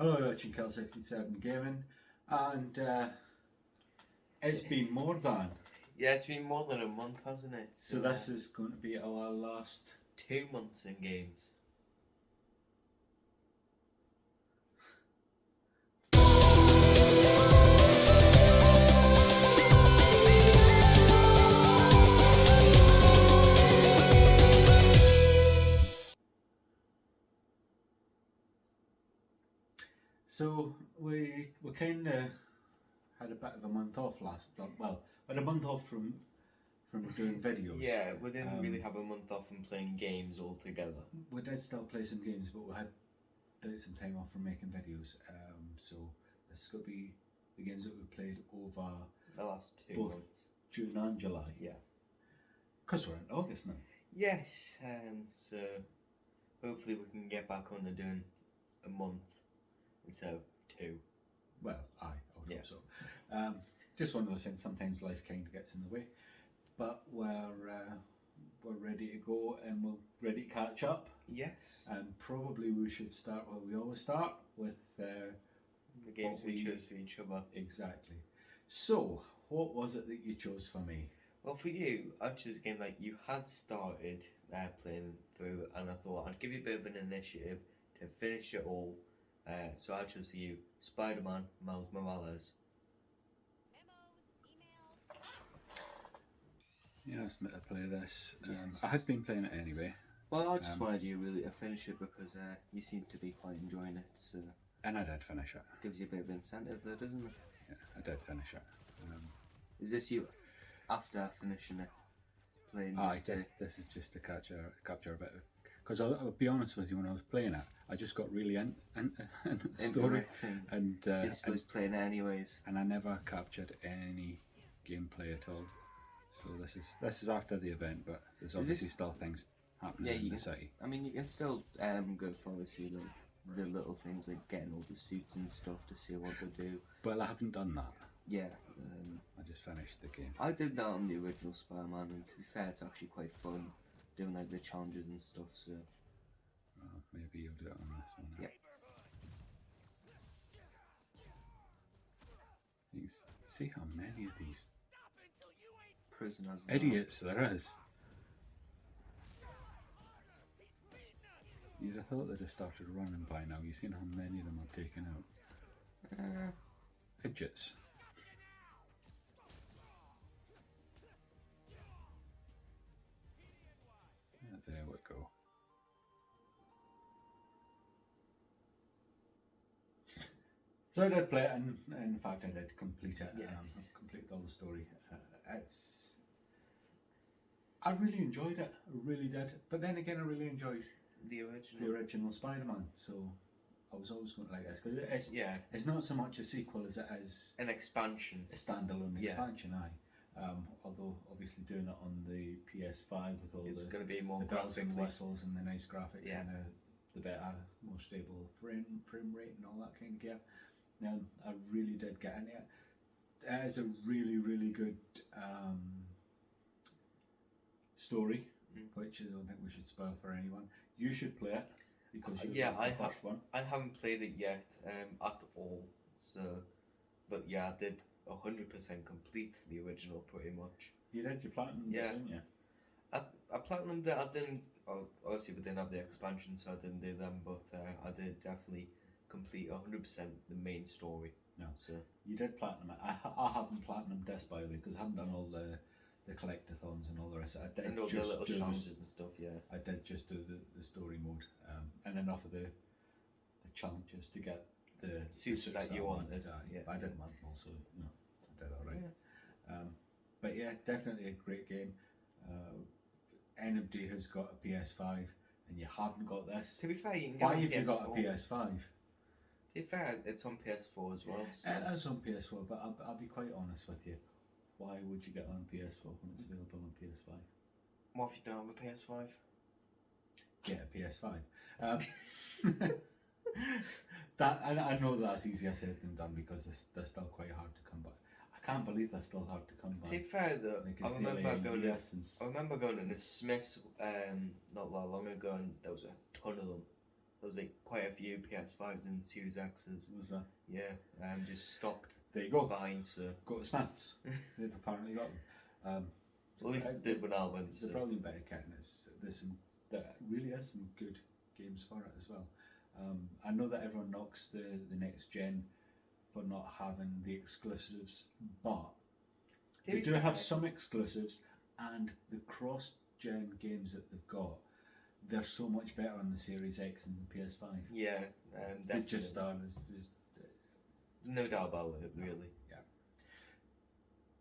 Hello, you're watching Kel67 Gaming, and it's been more than. Yeah, it's been more than a month, hasn't it? So this is going to be our last 2 months in games. So we kind of had a bit of a month off last. Well, we had a month off from doing videos. Yeah, we didn't really have a month off from playing games altogether. We did still play some games, but we had some time off from making videos. So this is going to be the games that we played over The last 2 both months. June and July. Yeah. Because we're in August now. Yes, so hopefully we can get back on to doing a month instead of 2. Well, I would Yeah. hope so. Just one of those things. Sometimes life kind of gets in the way, but we're ready to go and we're ready to catch up. Yes. And probably we should start where we always start with The games we chose for each other. Exactly. So, what was it that you chose for me? Well, for you, I chose a game that you had started playing through, and I thought I'd give you a bit of an initiative to finish it all. So I chose for you Spider-Man Miles Morales. You asked me to play this. Yes. I had been playing it anyway. Well, I just wanted you really to finish it because you seem to be quite enjoying it. So And I did finish it. gives you a bit of incentive there, doesn't it? Yeah, I did finish it. Is this you after finishing it? Playing I just guess this is just to capture a bit of. Because I'll be honest with you, when I was playing it, I just got really into the story, and just was playing it anyways. And I never captured any gameplay at all. So this is after the event, but there's obviously still things happening in the city. I mean, you can still go for obviously like the little things like getting all the suits and stuff to see what they do. Well, I haven't done that. Yeah. I just finished the game. I did that on the original Spider-Man, and to be fair, it's actually quite fun doing like the challenges and stuff. So Maybe you'll do it on this one. Yeah. You can see how many of these prisoners. idiots there is. You'd have thought they'd have started running by now. You've seen how many of them are taken out. Idiots. Yeah, there we go. So I did play it, and in fact I did complete it. Yes. I've completed all the story. I really enjoyed it. I really did. But then again, I really enjoyed the original Spider-Man. So I was always going to like this because it's not so much a sequel as it is an expansion, a standalone expansion. Although obviously doing it on the PS5 with all it's going to be more the bells and whistles and the nice graphics and the better, more stable frame rate and all that kind of gear. I really did get into it. It is a really, really good story, which I don't think we should spoil for anyone. You should play it because you're the first one. I haven't played it yet at all. So, but yeah, I did 100% complete the original pretty much. You did. You platinumed it, didn't you? I platinumed it. I didn't. Obviously, we didn't have the expansion, so I didn't do them. But I did definitely complete 100% the main story. No, so you did platinum it. I haven't platinumed this, by the way, because I haven't done all the collectathons and all the rest. I did and all the little challenges and stuff. Yeah, I did just do the story mode and enough of the challenges to get the suits that you wanted. But I didn't want them all, so I did all right. Yeah. But yeah, definitely a great game. Anybody who's got a PS5 and you haven't got this, to be fair, you can why have you got a PS5? To be fair, it's on PS4 as well. So. It is on PS4, but I'll be quite honest with you. Why would you get on PS4 when it's available on PS5? What if you don't have a PS5? Get a PS5. I know that's easier said than done because they're still quite hard to come by. I can't believe they're still hard to come by. To be fair though, I remember going to the Smiths not that long ago, and there was a ton of them. there was like quite a few PS5s and Series X's. Was that? Yeah, just stocked There you go. behind. So Go to Smiths. They've apparently got them. at least they did when I went. It's a brilliant bit of kit, and there's some there really is some good games for it as well. I know that everyone knocks the next gen for not having the exclusives, but they do have some exclusives, and the cross-gen games that they've got, they're so much better on the Series X and the PS5. Yeah, They just are. There's no doubt about it, really. Yeah.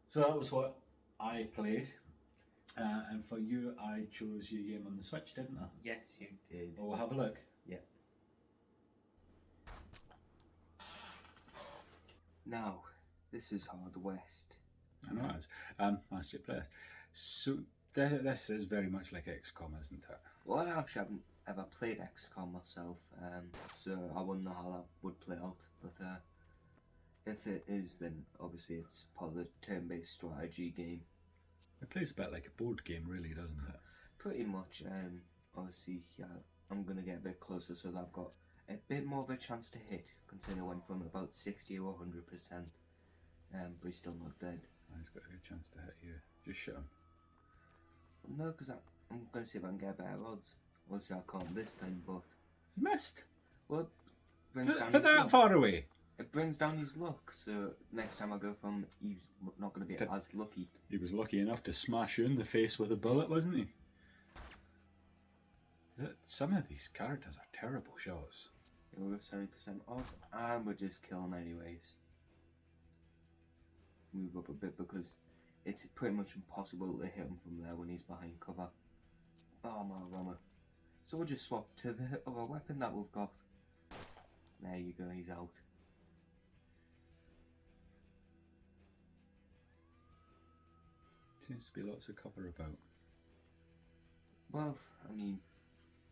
So that was what I played, and for you, I chose your game on the Switch, didn't I? Yes, you did. Well, we'll have a look. Yeah. Now, this is Hard West. I know it is. Master Player. So this is very much like XCOM, isn't it? Well, I actually haven't ever played XCOM myself, so I wouldn't know how that would play out. But if it is, then obviously it's part of the turn-based strategy game. It plays a bit like a board game, really, doesn't it? Pretty much. Obviously, yeah, I'm gonna get a bit closer so that I've got a bit more of a chance to hit, considering I went from about 60 or 100%. But he's still not dead. He's got a good chance to hit you. Just shoot him. No, because I'm going to see if I can get better odds. Obviously, I can't this time, but... You missed. Well, it brings down For his that luck. far away. It brings down his luck, so next time I go from, he's not going to be as lucky. He was lucky enough to smash you in the face with a bullet, wasn't he? Some of these characters are terrible shots. Yeah, we're 70% off, and we'll just kill him anyways. Move up a bit because it's pretty much impossible to hit him from there when he's behind cover. Oh my rummer. So we'll just swap to the other weapon that we've got. There you go, he's out. Seems to be lots of cover about. Well, I mean,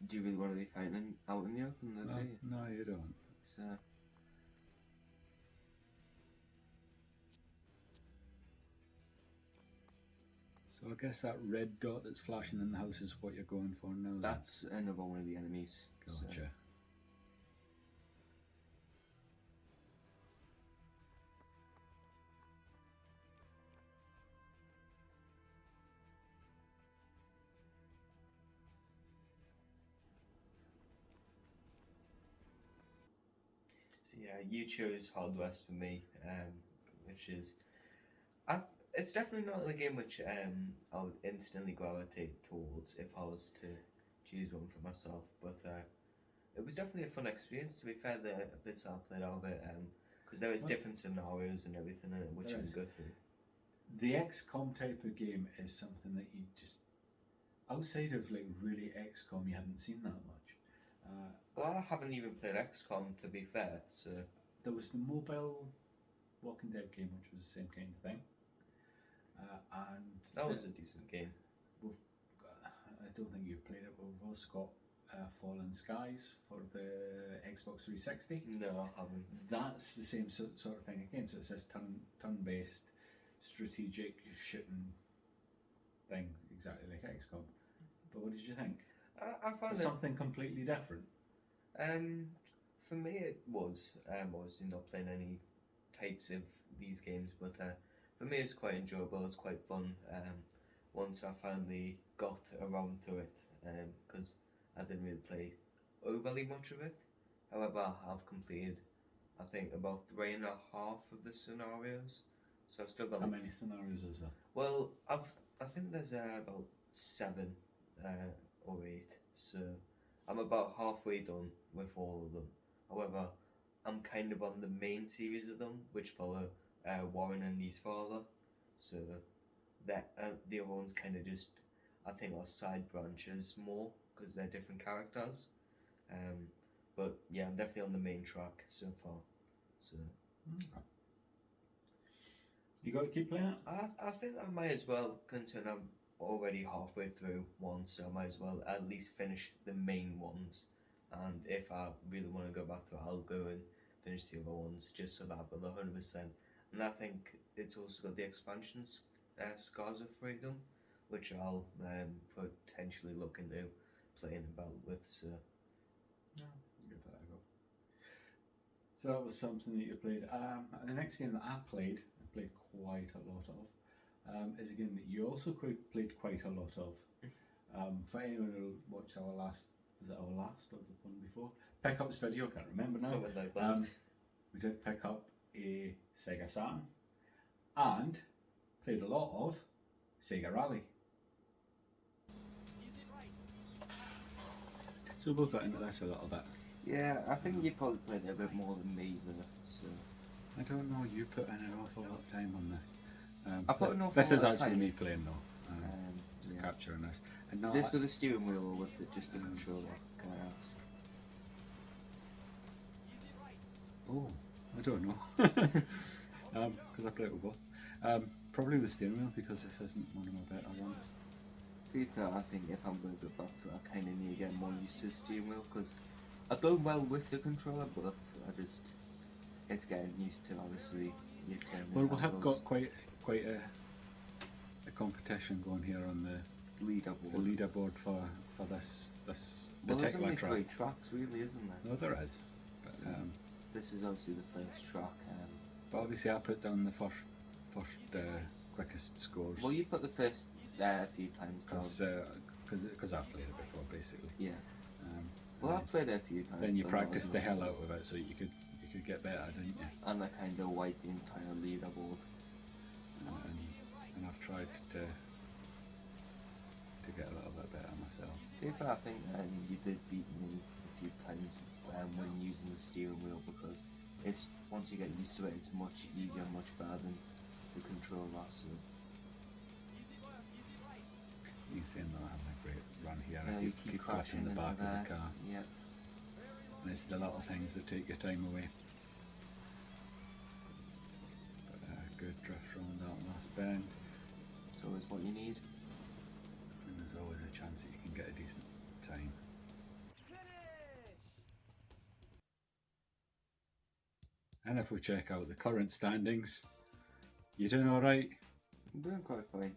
do you really want to be fighting out in the open though, do you? No, you don't. So, So I guess that red dot that's flashing in the house is what you're going for now. is it? that's another one of the enemies. So, Gotcha. so yeah, you chose Hard West for me, which is, it's definitely not the game which I would instantly gravitate towards if I was to choose one for myself. But it was definitely a fun experience. To be fair, the bits I played out of it, because there is different scenarios and everything in it which you There can is. go through. The XCOM type of game is something that you just, outside of like really XCOM, you haven't seen that much. Well, I haven't even played XCOM to be fair, so There was the mobile Walking Dead game, which was the same kind of thing. And that was a decent game. I don't think you've played it, but we've also got Fallen Skies for the Xbox 360. No, I haven't. That's the same sort of thing again. So it says turn-based strategic shooting thing, exactly like XCOM. But what did you think? I found it. Something completely different. For me, it was obviously not playing any types of these games, but for me, it's quite enjoyable. It's quite fun. Once I finally got around to it, because I didn't really play overly much of it. However, I've completed, I think, about 3.5 of the scenarios. So I've still got. How many scenarios is there? Well, I think there's about 7 or 8. So I'm about halfway done with all of them. However, I'm kind of on the main series of them, which follow Warren and his father. So that the other ones kind of just, I think, are side branches more because they're different characters. But yeah, I'm definitely on the main track so far. So You got to keep playing it. I think I might as well, considering I'm already halfway through one, so I might as well at least finish the main ones. And if I really want to go back to it, I'll go and finish the other ones just so that I've got the 100%. And I think it's also got the expansions, Scars of Freedom, which I'll potentially look into playing about with. So So that was something that you played. And the next game that I played quite a lot of, is a game that you also played quite a lot of. For anyone who watched our last, was it our last or the one before? Pickup's video, I can't remember now. Something like that. We did pick up a Sega Saturn and played a lot of Sega Rally. So we both got into this a little bit. Yeah, I think you probably played it a bit more than me though, so... I don't know, you put in an awful lot of time on this. I put an awful This lot is of actually time. me playing though, just Yeah. capturing this. And Is this with the steering wheel or with just the controller, can I ask? Oh, I don't know. Because I play it with both. Probably the steering wheel because this isn't one of my better ones. To be fair, I think if I'm going to go back to it, I kind of need to get more used to the steering wheel because I've done well with the controller, but it's getting used to obviously you turning Well, we have angles. got quite a competition going here on the leaderboard. leaderboard for this Well, there's particular only track. 3 tracks, really, isn't there? No, there is. But, So, this is obviously the first track. but obviously, I put down the first quickest scores. Well, you put the first a few times down. Because I've played it before, basically. Yeah. Um, Well, and I've played it a few times. then you but not as practiced the much as hell I- out of it, so you could get better, didn't you? And I kind of wiped the entire leaderboard. And I've tried to get a little bit better myself. To be fair, I think you did beat me a few times when using the steering wheel because it's once you get used to it, it's much easier, much better than the controller. So You can see I'm not having a great run here. yeah, I you keep crashing the into back there. of the car. Yeah. And it's the little things that take your time away. But good drift around that last bend. It's always what you need. And there's always a chance that you can get a decent time. And if we check out the current standings, you're doing alright? I'm doing quite fine.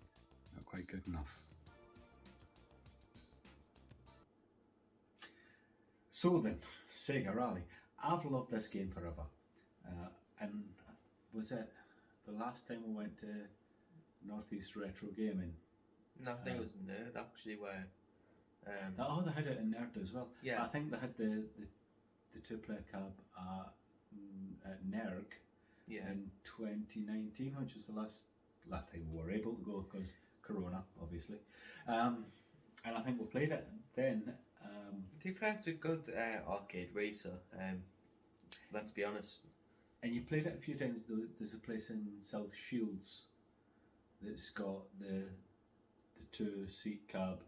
Not quite good enough. So then, Sega Rally. I've loved this game forever. And was it the last time we went to Northeast Retro Gaming? No, I think it was Nerd actually where. Oh, they had it in Nerd as well. Yeah. I think they had the 2-player cab at Nerg Yeah. in 2019, which was the last time we were able to go because Corona, obviously. And I think we played it then. To be fair, it's a good arcade racer. Let's be honest. And you played it a few times. There's a place in South Shields that's got the 2-seat cab.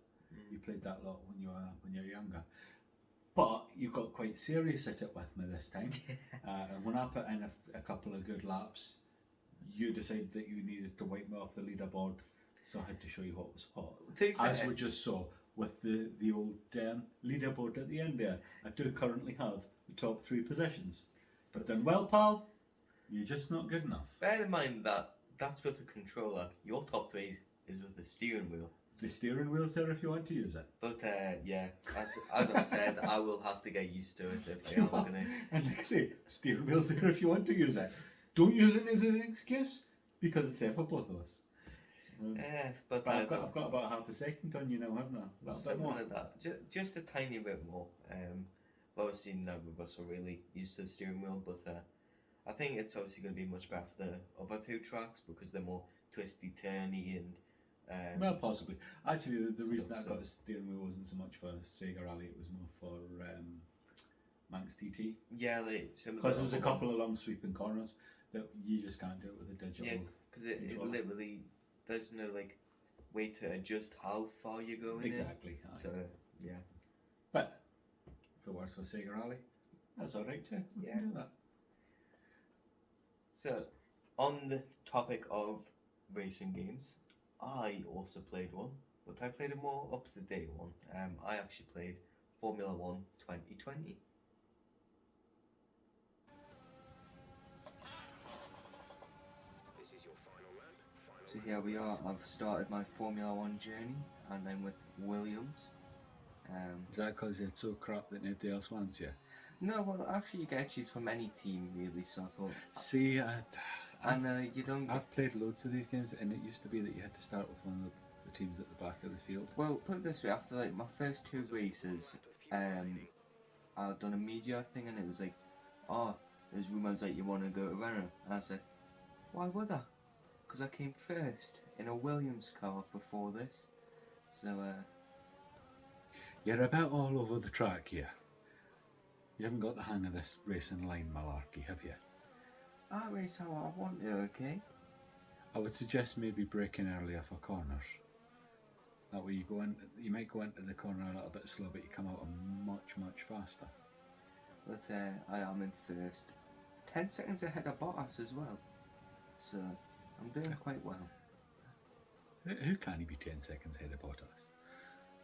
You played that a lot when you were younger. But you got quite serious at it with me this time. And when I put in a couple of good laps, you decided that you needed to wipe me off the leaderboard, so I had to show you what was hot. To be As fair- we just saw with the old leaderboard at the end there, I do currently have the top 3 positions. But then, well, pal, you're just not good enough. Bear in mind that that's with the controller. Your top 3 is with the steering wheel. The steering wheel's there if you want to use it. But yeah, as I said, I will have to get used to it if I am gonna. And like I say, steering wheel's there if you want to use it. Don't use it as an excuse because it's there for both of us. But I've got about half a second on you now, haven't I? A little bit something more. like that. Just a tiny bit more. Obviously, none of us are really used to the steering wheel, but I think it's obviously going to be much better for the other 2 tracks because they're more twisty, turny, and. Well, possibly. Actually, the reason Stuff, I got a steering wheel wasn't so much for Sega Rally, it was more for Manx TT. Yeah, like some of Because the there's a other couple of long sweeping corners that you just can't do it with a digital. Yeah, because it controller. literally there's no like way to adjust how far you're going. Exactly. In. aye. So yeah. But if it works for Sega Rally, that's alright too. We can do that. So on the topic of racing games, I also played one, but I played a more up to date one. I actually played Formula 1 2020. So here we are. I've started my Formula 1 journey, and I'm with Williams. Is that because you're so crap that nobody else wants you? No, well, actually, you get to choose from any team, really, so I thought. See, You don't get. I've played loads of these games, and it used to be that you had to start with one of the teams at the back of the field. Well, put it this way, after like my first 2 races, I'd done a media thing, and it was like, oh, there's rumours that you want to go to Renault. And I said, why would I? Because I came first in a Williams car before this. So, You're about all over the track here. You haven't got the hang of this racing line malarkey, have you? I race how I want to, okay? I would suggest maybe braking earlier for corners. That way you might go into the corner a little bit slow, but you come out much faster. But I am in first. 10 seconds ahead of Bottas as well. So, I'm doing quite well. Who can he be 10 seconds ahead of Bottas?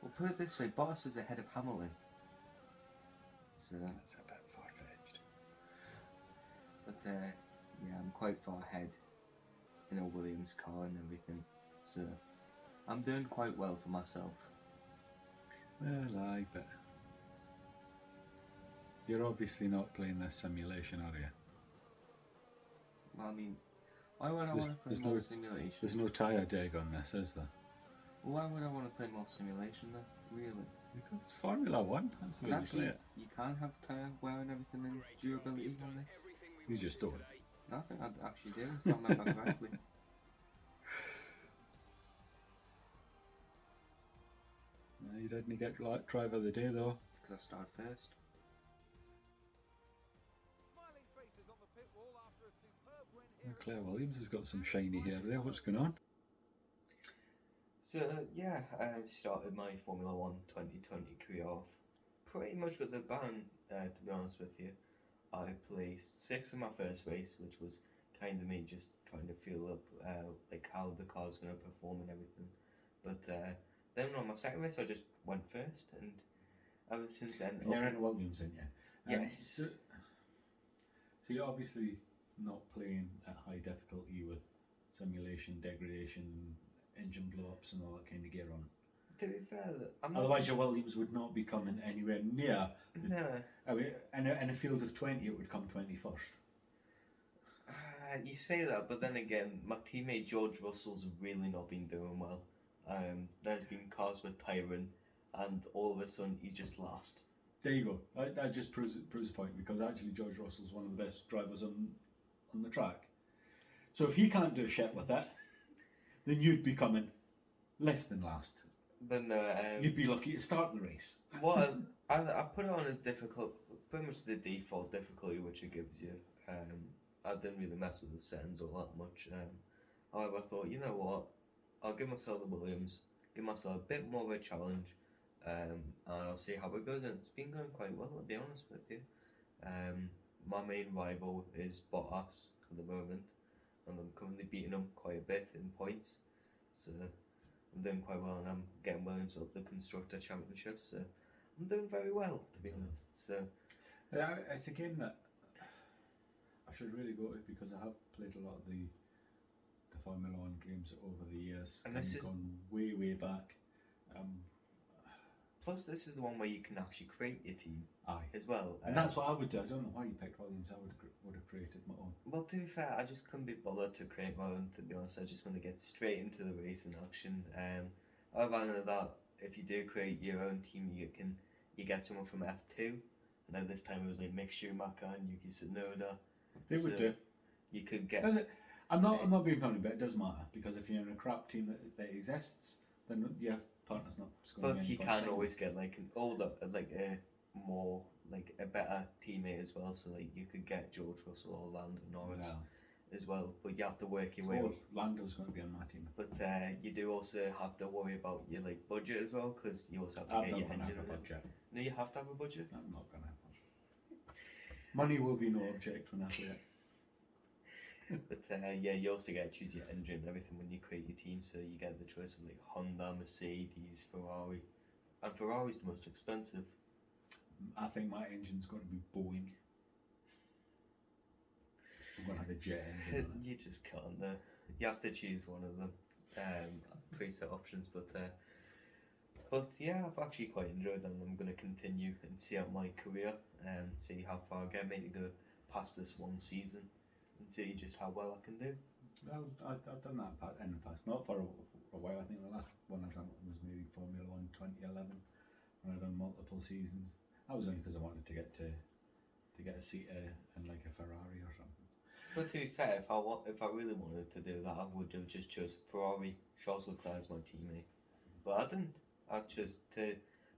Well, put it this way, Bottas is ahead of Hamilton. So, That's a bit far-fetched. but yeah, I'm quite far ahead in a Williams car and everything. So, I'm doing quite well for myself. Well, aye, but you're obviously not playing this simulation, are you? Well, I mean, why would I want to play more simulation? There's no tyre deg on this, is there? Why would I want to play more simulation then? Really? Because it's Formula 1, that's the And way you actually, play it. you can't have tyre wear and everything and durability on this. You just don't. I think I'd actually do, if I remember correctly. No, you didn't get driver of the day though. Because I started first. Claire Williams has got some shiny hair there. What's going on? So, yeah, I started my Formula 1 2020 career off pretty much with a bang, to be honest with you. I placed 6th in my first race, which was kind of me just trying to feel up like how the car's going to perform and everything. But then on my second race, I just went first, and ever since then. And you're in Williams, aren't you? Yes. So you're obviously not playing at high difficulty with simulation, degradation, engine blow-ups and all that kind of gear on. To be fair, I'm not. Otherwise your Williams would not be coming anywhere near. No. I mean, in a field of 20 it would come 21st. You say that, but then again, my teammate George Russell's really not been doing well. There's been cars with tiring, and all of a sudden he's just last. There you go. That just proves the point, because actually George Russell's one of the best drivers on the track. So if he can't do shit with it, then you'd be coming less than last. But no, You'd be lucky to start the race. what I put it on a difficult, pretty much the default difficulty which it gives you. I didn't really mess with the settings all that much. However, I thought, you know what, I'll give myself the Williams, give myself a bit more of a challenge, and I'll see how it goes. And it's been going quite well, I'll be honest with you. My main rival is Bottas at the moment, and I'm currently beating him quite a bit in points. So I'm doing quite well, and I'm getting Williams up the Constructor Championship, so I'm doing very well, to be honest. So it's a game that I should really go to, because I have played a lot of the Formula 1 games over the years, and this is gone way back. Plus, this is the one where you can actually create your team Aye. as well. And that's what I would do. I don't know why you picked Williams. I would have created my own. Well, to be fair, I just couldn't be bothered to create my own, to be honest. I just want to get straight into the racing action. Other than that, if you do create your own team, you get someone from F2. And then this time it was like Mick Schumacher and Yuki Tsunoda. They would do. You could get. Does it? I'm not being funny, but it does matter, because if you're in a crap team that exists, then your partner's not scoring. But you can always get like an older, like a more, like a better teammate as well. So like you could get George Russell or Lando Norris as well. But you have to work your way up. Lando's going to be on my team. But you do also have to worry about your like budget as well, because you also have to get your engine on it. Budget. No, you have to have a budget. I'm not going to have one. Money will be no object when I play it. But yeah, you also get to choose your engine and everything when you create your team. So you get the choice of like Honda, Mercedes, Ferrari, and Ferrari's the most expensive. I think my engine's going to be Boeing. I'm going to have a jet engine on it. You just can't. You have to choose one of them preset options. But But yeah, I've actually quite enjoyed it, and I'm going to continue and see out my career and see how far I get. Maybe go past this one season and see just how well I can do. Well, I've done that in the past, not for a while. I think the last one I done was maybe Formula One 2011, when I done multiple seasons. That was only because I wanted to get a seat in like a Ferrari or something. But to be fair, if I really wanted to do that, I would have just chose Ferrari. Charles Leclerc as my teammate, but I didn't. I chose to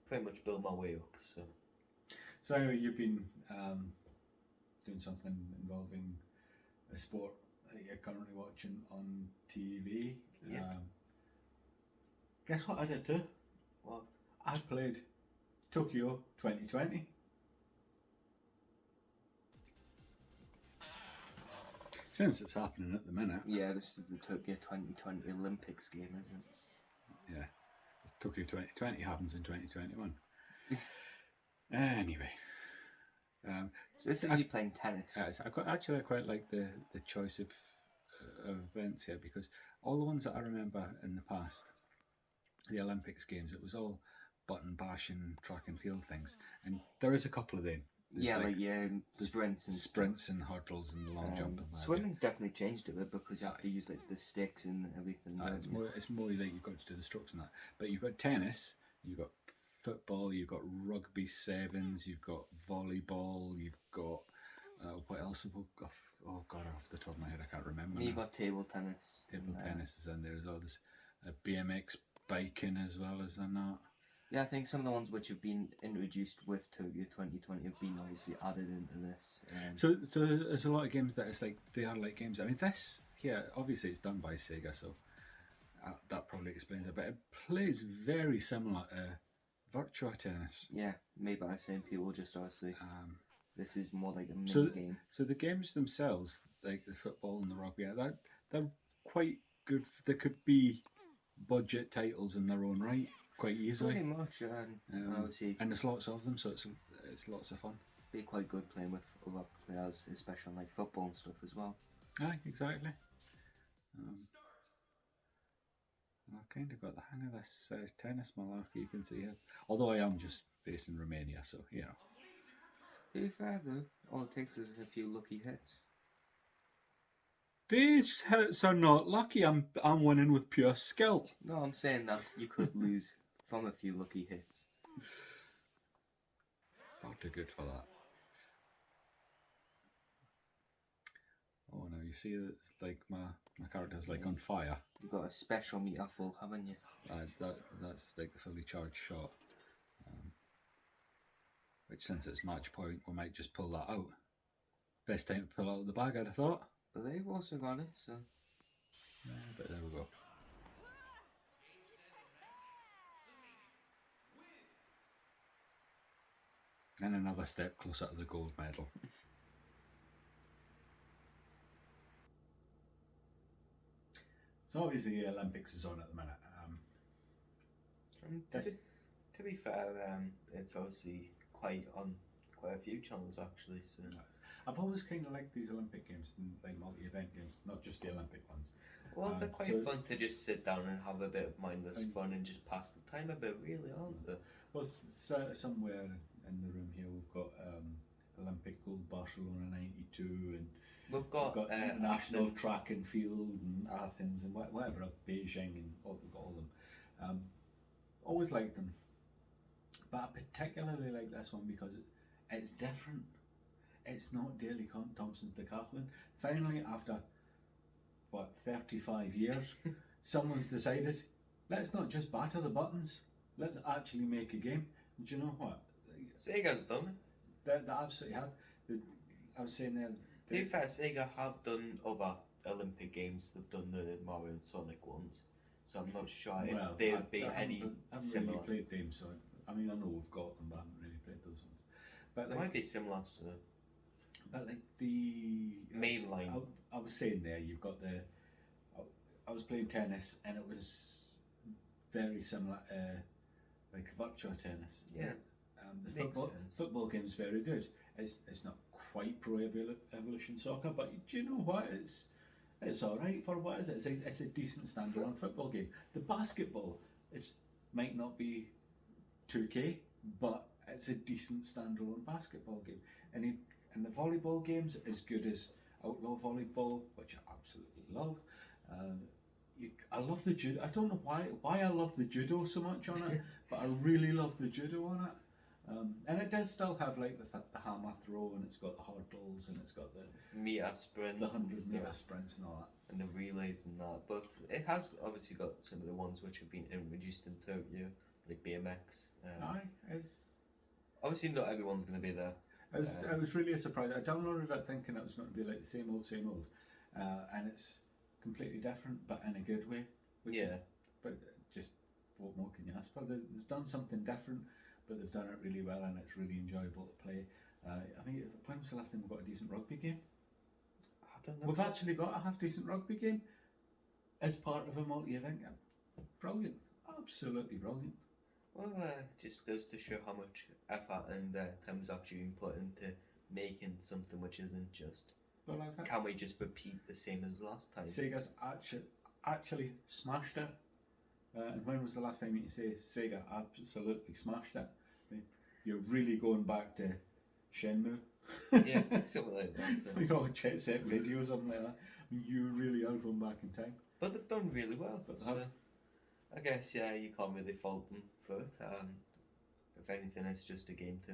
pretty much build my way up. So anyway, you've been doing something involving a sport that you're currently watching on TV. Yep. Guess what I did too? What? I played Tokyo 2020. Since it's happening at the minute. Yeah, this is the Tokyo 2020 Olympics game, isn't it? Yeah. Tokyo 2020 happens in 2021. Anyway. So this is you playing tennis. I quite like the choice of events here, because all the ones that I remember in the past, the Olympics games, it was all button bashing track and field things, and there is a couple of them. There's sprints and sprints and hurdles and the long jump. And swimming's definitely changed a bit because you have to use like the sticks and everything. It's more like you've got to do the strokes and that. But you've got tennis, you've got football, you've got rugby sevens, you've got volleyball, you've got what else have we got? Oh god, off the top of my head I can't remember. You've got table tennis. Table tennis is in there as well. There's BMX biking as well as in that. Yeah, I think some of the ones which have been introduced with Tokyo 2020 have been obviously added into this. So there's a lot of games that it's like they are like games. I mean, this here obviously it's done by Sega, so that probably explains it. But it plays very similar to Virtua Tennis. Yeah, made by the same people. Just obviously, this is more like a mini game. So the games themselves, like the football and the rugby, they're quite good. They could be budget titles in their own right. Quite easily. Pretty much, and obviously, and there's lots of them, so it's lots of fun. Be quite good playing with other players, especially on like football and stuff as well. Aye, exactly. I've kind of got the hang of this tennis malarkey, you can see here. Although I am just facing Romania, so you know. To be fair though, all it takes is a few lucky hits. These hits are not lucky. I'm winning with pure skill. No, I'm saying that you could lose from a few lucky hits. Far too good for that. Oh no, you see it's like my character's like on fire. You've got a special meter full, haven't you? That's like the fully charged shot. Which, since it's match point, we might just pull that out. Best time to pull out the bag, I'd have thought. But they've also got it, so. Yeah, but there we go. And another step closer to the gold medal. So obviously the Olympics is on at the minute. To be fair, it's obviously quite on quite a few channels actually. So I've always kind of liked these Olympic games and like multi-event games, not just the Olympic ones. Well, they're quite fun to just sit down and have a bit of mindless fun and just pass the time a bit, really, aren't they? Well, somewhere in the room here we've got Olympic gold Barcelona '92, and we've got international track and field and Athens and whatever, Beijing, and we've got all of them. Always liked them, but I particularly like this one because it's different. It's not Daley Thompson's decathlon. Finally, after 35 years, someone's decided, let's not just batter the buttons, let's actually make a game. Do you know what? Sega's done it. They absolutely have. I was saying there. To be fair, Sega have done other Olympic games. They've done the Mario and Sonic ones, so I'm not sure if they would be any similar. I haven't really played them, so I mean I know we've got them, but I haven't really played those ones. But they might be similar. So. But like the mainline. I was saying there, you've got the. I was playing tennis, and it was very similar to like Virtua Tennis. Yeah. The football game's very good. It's not quite Pro Evolution Soccer, but do you know what? It's all right for what is it? It's a decent standalone football game. The basketball might not be 2K, but it's a decent standalone basketball game. And the volleyball game's as good as Outlaw Volleyball, which I absolutely love. I love the judo. I don't know why I love the judo so much on it, but I really love the judo on it. And it does still have like the hammer throw, and it's got the hurdles, and it's got the meter sprints, the 100-meter sprints and all that. and the relays and that. But it has obviously got some of the ones which have been introduced in Tokyo, like BMX. Aye, it's Obviously, not everyone's going to be there. I was really surprised. I downloaded it thinking it was going to be like the same old, and it's completely different, but in a good way. But just what more can you ask for? They've done something different, but they've done it really well, and it's really enjoyable to play. I mean, when was the last time we got a decent rugby game? I don't know. We've actually got a half-decent rugby game as part of a multi-event game. Brilliant, absolutely brilliant. Well, just goes to show how much effort and time has actually been put into making something which isn't just. But like that, Can we just repeat the same as last time? Sega's actually smashed it. And when was the last time you say Sega absolutely smashed it? I mean, you're really going back to Shenmue. Yeah, something like that. You know, Jet Set Radio or something like that. I mean, you really are going back in time. But they've done really well. But they So have. I guess you can't really fault them for it. If anything, it's just a game to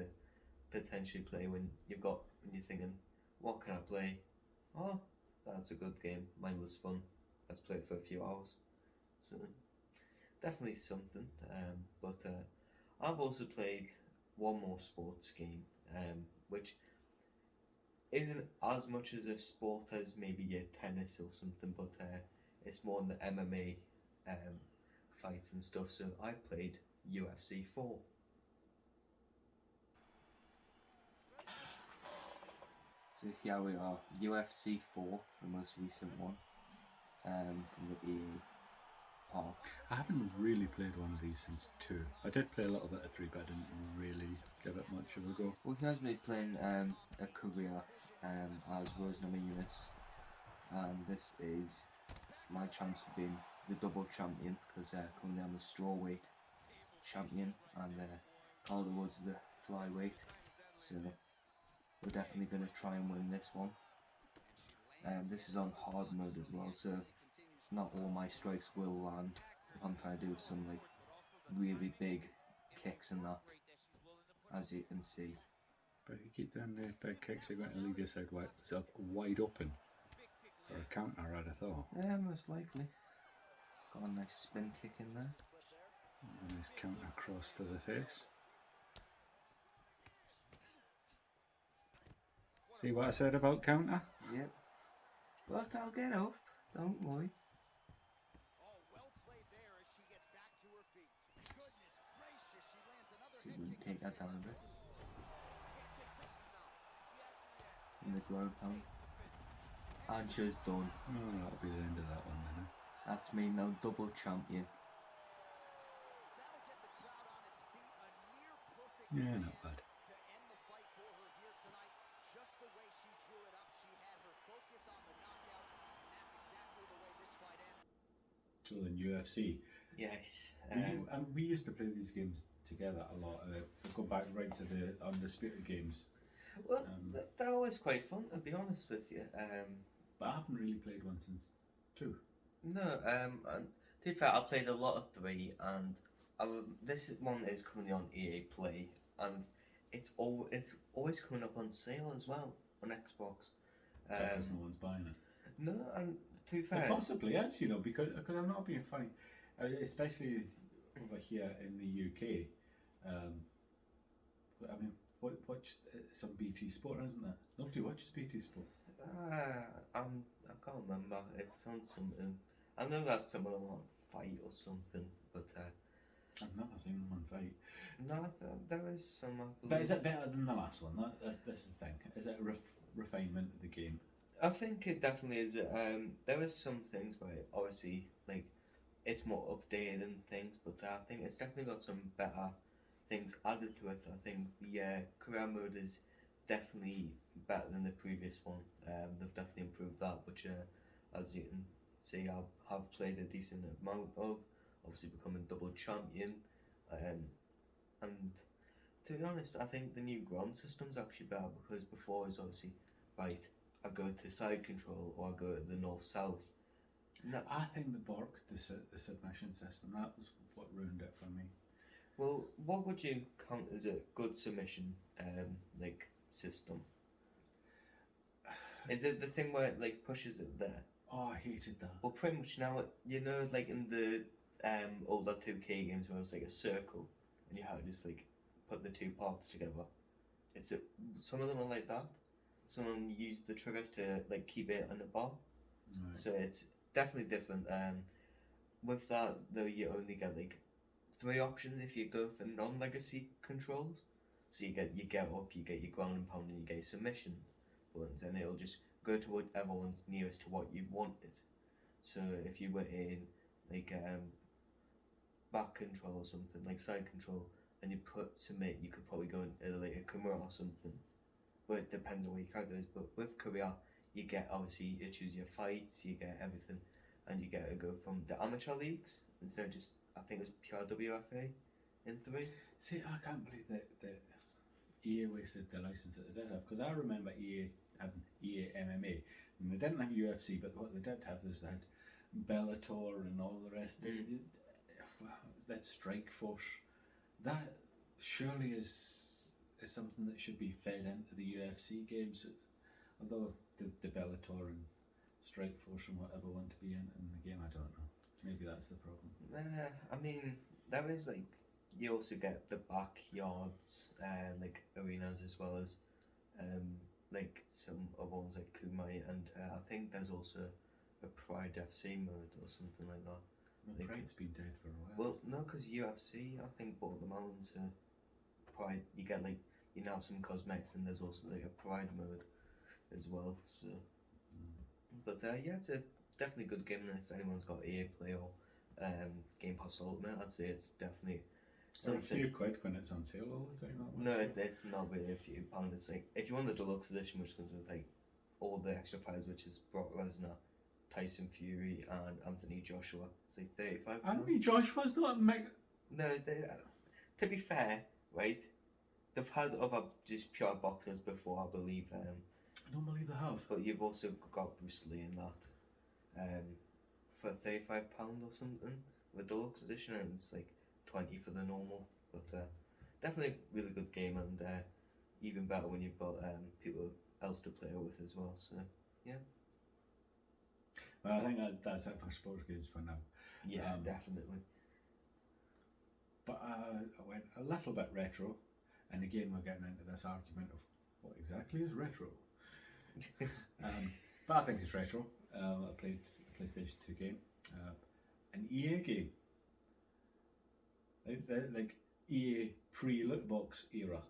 potentially play when you're thinking, what can I play? Oh, that's a good game. Mine was fun. Let's play it for a few hours. So definitely something. But I've also played one more sports game, which isn't as much as a sport as maybe tennis or something, but it's more in the MMA fights and stuff. So I've played UFC 4. So here we are, UFC 4, the most recent one, from the EA park. I haven't really played one of these since 2. I did play a little bit of 3, but I didn't really give it much of a go. Well, he has been playing a career as Rose Namajunas, and this is my chance of being the double champion, because currently I'm the strawweight champion and Calder Woods the flyweight, so we're definitely going to try and win this one. This is on hard mode as well, so not all my strikes will land if I'm trying to do some like really big kicks and that, as you can see. But if you keep doing the big kicks, you're going to leave yourself wide open. Or a counter, I'd have thought. Yeah, most likely. Got a nice spin kick in there. A nice counter cross to the face. See what I said about counter? Yep. But I'll get up, don't worry. So we're going to take that down a bit. In the ground pound. And she's done. Oh, that'll be the end of that one then. That's me now, double champion. Yeah, not bad. So then UFC. Yes. We used to play these games together a lot. Go back right to the Undisputed games. Well, they're always quite fun, to be honest with you. But I haven't really played one since 2. No, and to be fair, I played a lot of 3, and this one is currently on EA Play, and it's always coming up on sale as well on Xbox. Because no one's buying it. No, and to be fair, It possibly is, you know, because I'm not being funny, especially over here in the UK. I mean, watch some BT Sport, isn't there? Nobody watches BT Sport. I can't remember. It's on something. I know that some of them on Fight or something, but I've never seen them on Fight. no, there is some. But is it better than the last one? This is the thing. Is it a refinement of the game? I think it definitely is. There is some things where obviously like it's more updated and things, but I think it's definitely got some better things added to it. I think the career mode is definitely better than the previous one. They've definitely improved that, which as you can see, I have played a decent amount of. Obviously becoming double champion. And to be honest, I think the new ground system's actually better because before it was obviously, right, I go to side control or I go to the north-south. No, I think the Bork, the submission system, that was what ruined it for me. well, what would you count as a good submission system? Is it the thing where it like pushes it there? Oh, I hated that. Well, pretty much now, you know, like in the older 2K games where it was like a circle and you had to just like put the two parts together. Some of them are like that. Some of them use the triggers to like keep it on the bar. Right. So it's definitely different. With that though, you only get like 3 options if you go for non-legacy controls. So you get your get up, you get your ground and pound, and you get your submission buttons, and it'll just go to whatever one's nearest to what you've wanted. So if you were in like back control or something, like side control, and you put submit, you could probably go into like a Kimura or something. But it depends on what your character is. But with Korea, you get obviously you choose your fights, you get everything, and you get to go from the amateur leagues instead of just I think it was pure WFA in 3. See, I can't believe that EA wasted the license that they did have, because I remember EA having EA MMA, and they didn't have UFC, but what they did have was they had Bellator and all the rest. That Strike Force, that surely is something that should be fed into the UFC games. Although the Bellator and Strike Force and whatever want to be in the game, I don't know. Maybe that's the problem. I mean, there is like you also get the backyards, like arenas as well as like some other ones like Kumai, and I think there's also a Pride FC mode or something like that. Well, Pride's been dead for a while. Well, no, because UFC I think bought them out into Pride. You get like you now have some cosmetics, and there's also like a Pride mode as well. So, but yeah, it's a definitely good game. And if anyone's got EA Play or Game Pass Ultimate, I'd say it's definitely For a few quid when it's on sale all the time. No, it's not really a few pounds. It's like if you want the deluxe edition, which comes with like all the extra fighters, which is Brock Lesnar, Tyson Fury, and Anthony Joshua. It's like £35. Anthony Joshua's not mega. No, to be fair, right? They've had other just pure boxers before, I believe. I don't believe they have. But you've also got Bruce Lee in that. For £35 or something with deluxe edition, and it's like 20 for the normal. But definitely a really good game, and even better when you've got people else to play with as well. So yeah. Well, I think that's it for sports games for now. Yeah, definitely. But I went a little bit retro, and again we're getting into this argument of what exactly is retro. But I think it's retro. I played a PlayStation 2 game, an EA game, like EA pre-loot box era.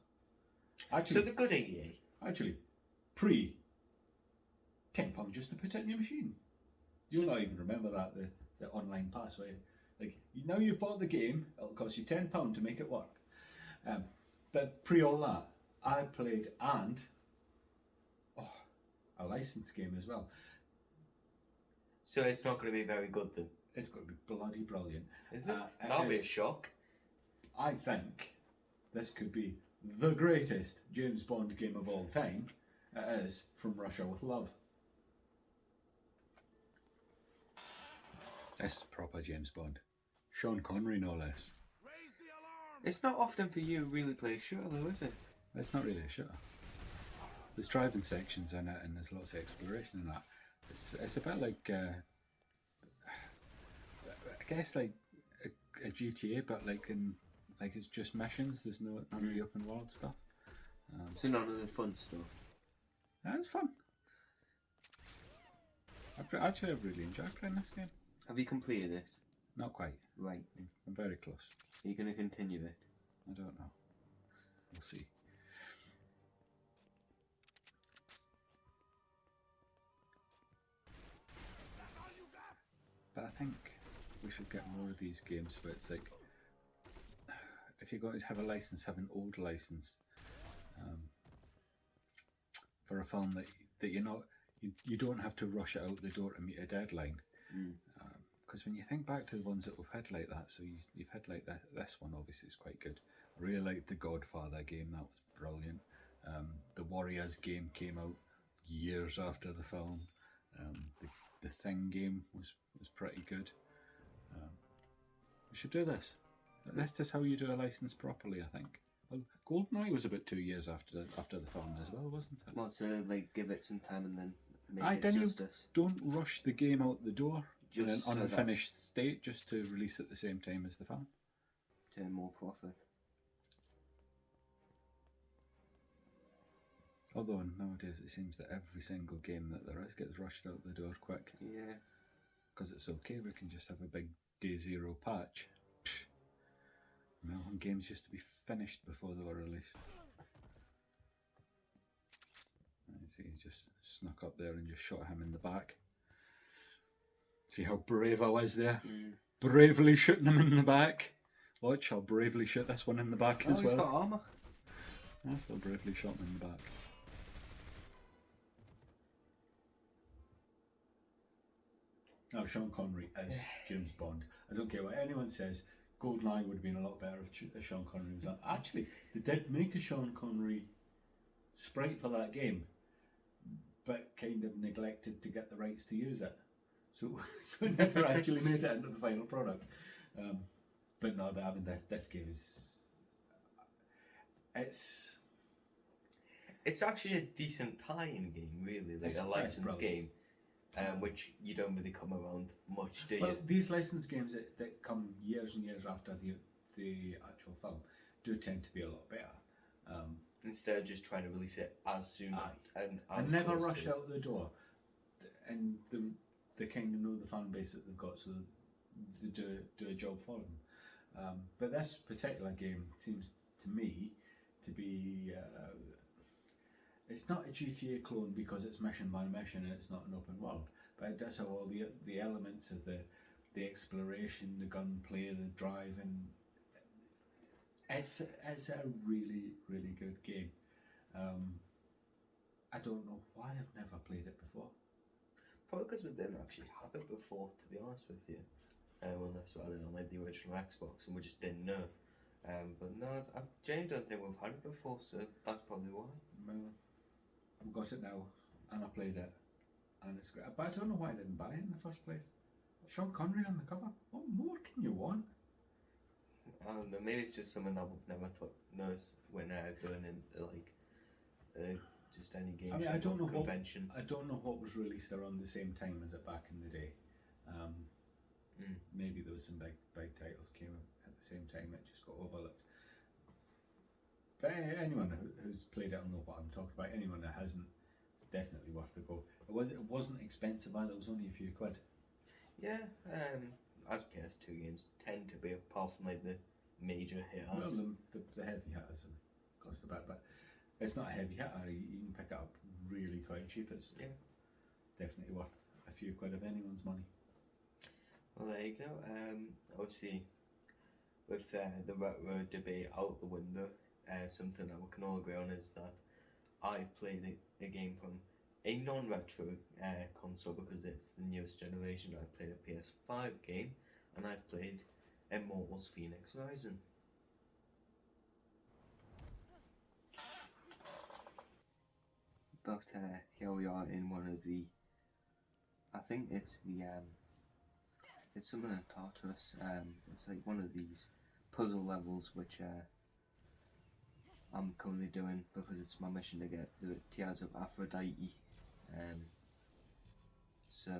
Actually, So the good EA. Actually, pre £10 just to put it in your machine. You'll not even remember that the online password. Like now you've bought the game, it'll cost you £10 to make it work. But pre all that, I played a licensed game as well. So it's not going to be very good then. It's going to be bloody brilliant. Is it? That'll be a shock. I think this could be the greatest James Bond game of all time. It is From Russia with Love. This is proper James Bond. Sean Connery, no less. It's not often for you to really play a shooter though, is it? It's not really a shooter. There's driving sections in it, and there's lots of exploration in that. It's a bit like, I guess like a GTA, but like it's just missions. There's none of the open world stuff. So none of the fun stuff. It's fun. I've really enjoyed playing this game. Have you completed it? Not quite. Right. I'm very close. Are you going to continue it? I don't know. We'll see. But I think we should get more of these games where it's like, if you're going to have a license, have an old license for a film that you're not, you don't have to rush it out the door to meet a deadline. Because when you think back to the ones that we've had like that, so you've had like this one obviously is quite good. I really liked the Godfather game. That was brilliant. The Warriors game came out years after the film. The Thing game was pretty good. We should do this. This is how you do a license properly, I think. Well, GoldenEye was about 2 years after the film as well, wasn't it? Well, to like give it some time and then make Aye, it didn't you justice. don't rush the game out the door in an Just so that- unfinished state just to release at the same time as the film. Turn more profit. Although nowadays it seems that every single game that there is gets rushed out the door quick. Yeah. Because it's okay, we can just have a big day zero patch. Well, when games used to be finished before they were released. You see, he just snuck up there and just shot him in the back. See how brave I was there? Bravely shooting him in the back. Watch, I'll bravely shoot this one in the back as He's well. got armour. I still bravely shot him in the back. Now, Sean Connery as James Bond. I don't care what anyone says. GoldenEye would have been a lot better if Sean Connery was on. Actually, they did make a Sean Connery sprite for that game, but kind of neglected to get the rights to use it. So never actually made it into the final product. But no, I mean, this game is... It's actually a decent tie-in game, really, like It's a licensed brilliant. game, which you don't really come around much, do you? Well, these licensed games that come years and years after the actual film do tend to be a lot better. Instead of just trying to release it as soon and as And never close rush to- out the door. And they kind of know the fan base that they've got, so they do a job for them. But this particular game seems to me to be... it's not a GTA clone because it's mission by mission and it's not an open world, but it does have all the elements of the exploration, the gunplay, the driving. It's a really, really good game. I don't know why I've never played it before. Probably because we didn't actually have it before, to be honest with you. When this was on like the original Xbox, and we just didn't know. But no, I genuinely don't think we've had it before, so that's probably why. Well, I've got it now, and I played it, and it's great. But I don't know why I didn't buy it in the first place. Sean Connery on the cover. What more can you want? I don't know, maybe it's just something that we've never noticed when going into like just any game I mean, show I don't or know what- convention. I don't know what was released around the same time as it back in the day. Maybe there was some big titles came at the same time. It just got overlooked. But anyone who's played it will know what I'm talking about. Anyone that hasn't, it's definitely worth the go. It wasn't expensive either. It was only a few quid. Yeah, as PS2 games tend to be, apart from like the major hitters. Well, the heavy hitters cost a bit, but it's not a heavy hitter. You can pick it up really quite cheap. It's definitely worth a few quid of anyone's money. Well, there you go. Obviously, with the retro debate out the window, something that we can all agree on is that I've played the game from a non-retro console because it's the newest generation. I've played a PS5 game, and I've played Immortals Phoenix Rising. But here we are in one of the... I think it's the... it's something in Tartarus. It's like one of these puzzle levels which I'm currently doing because it's my mission to get the Tears of Aphrodite. So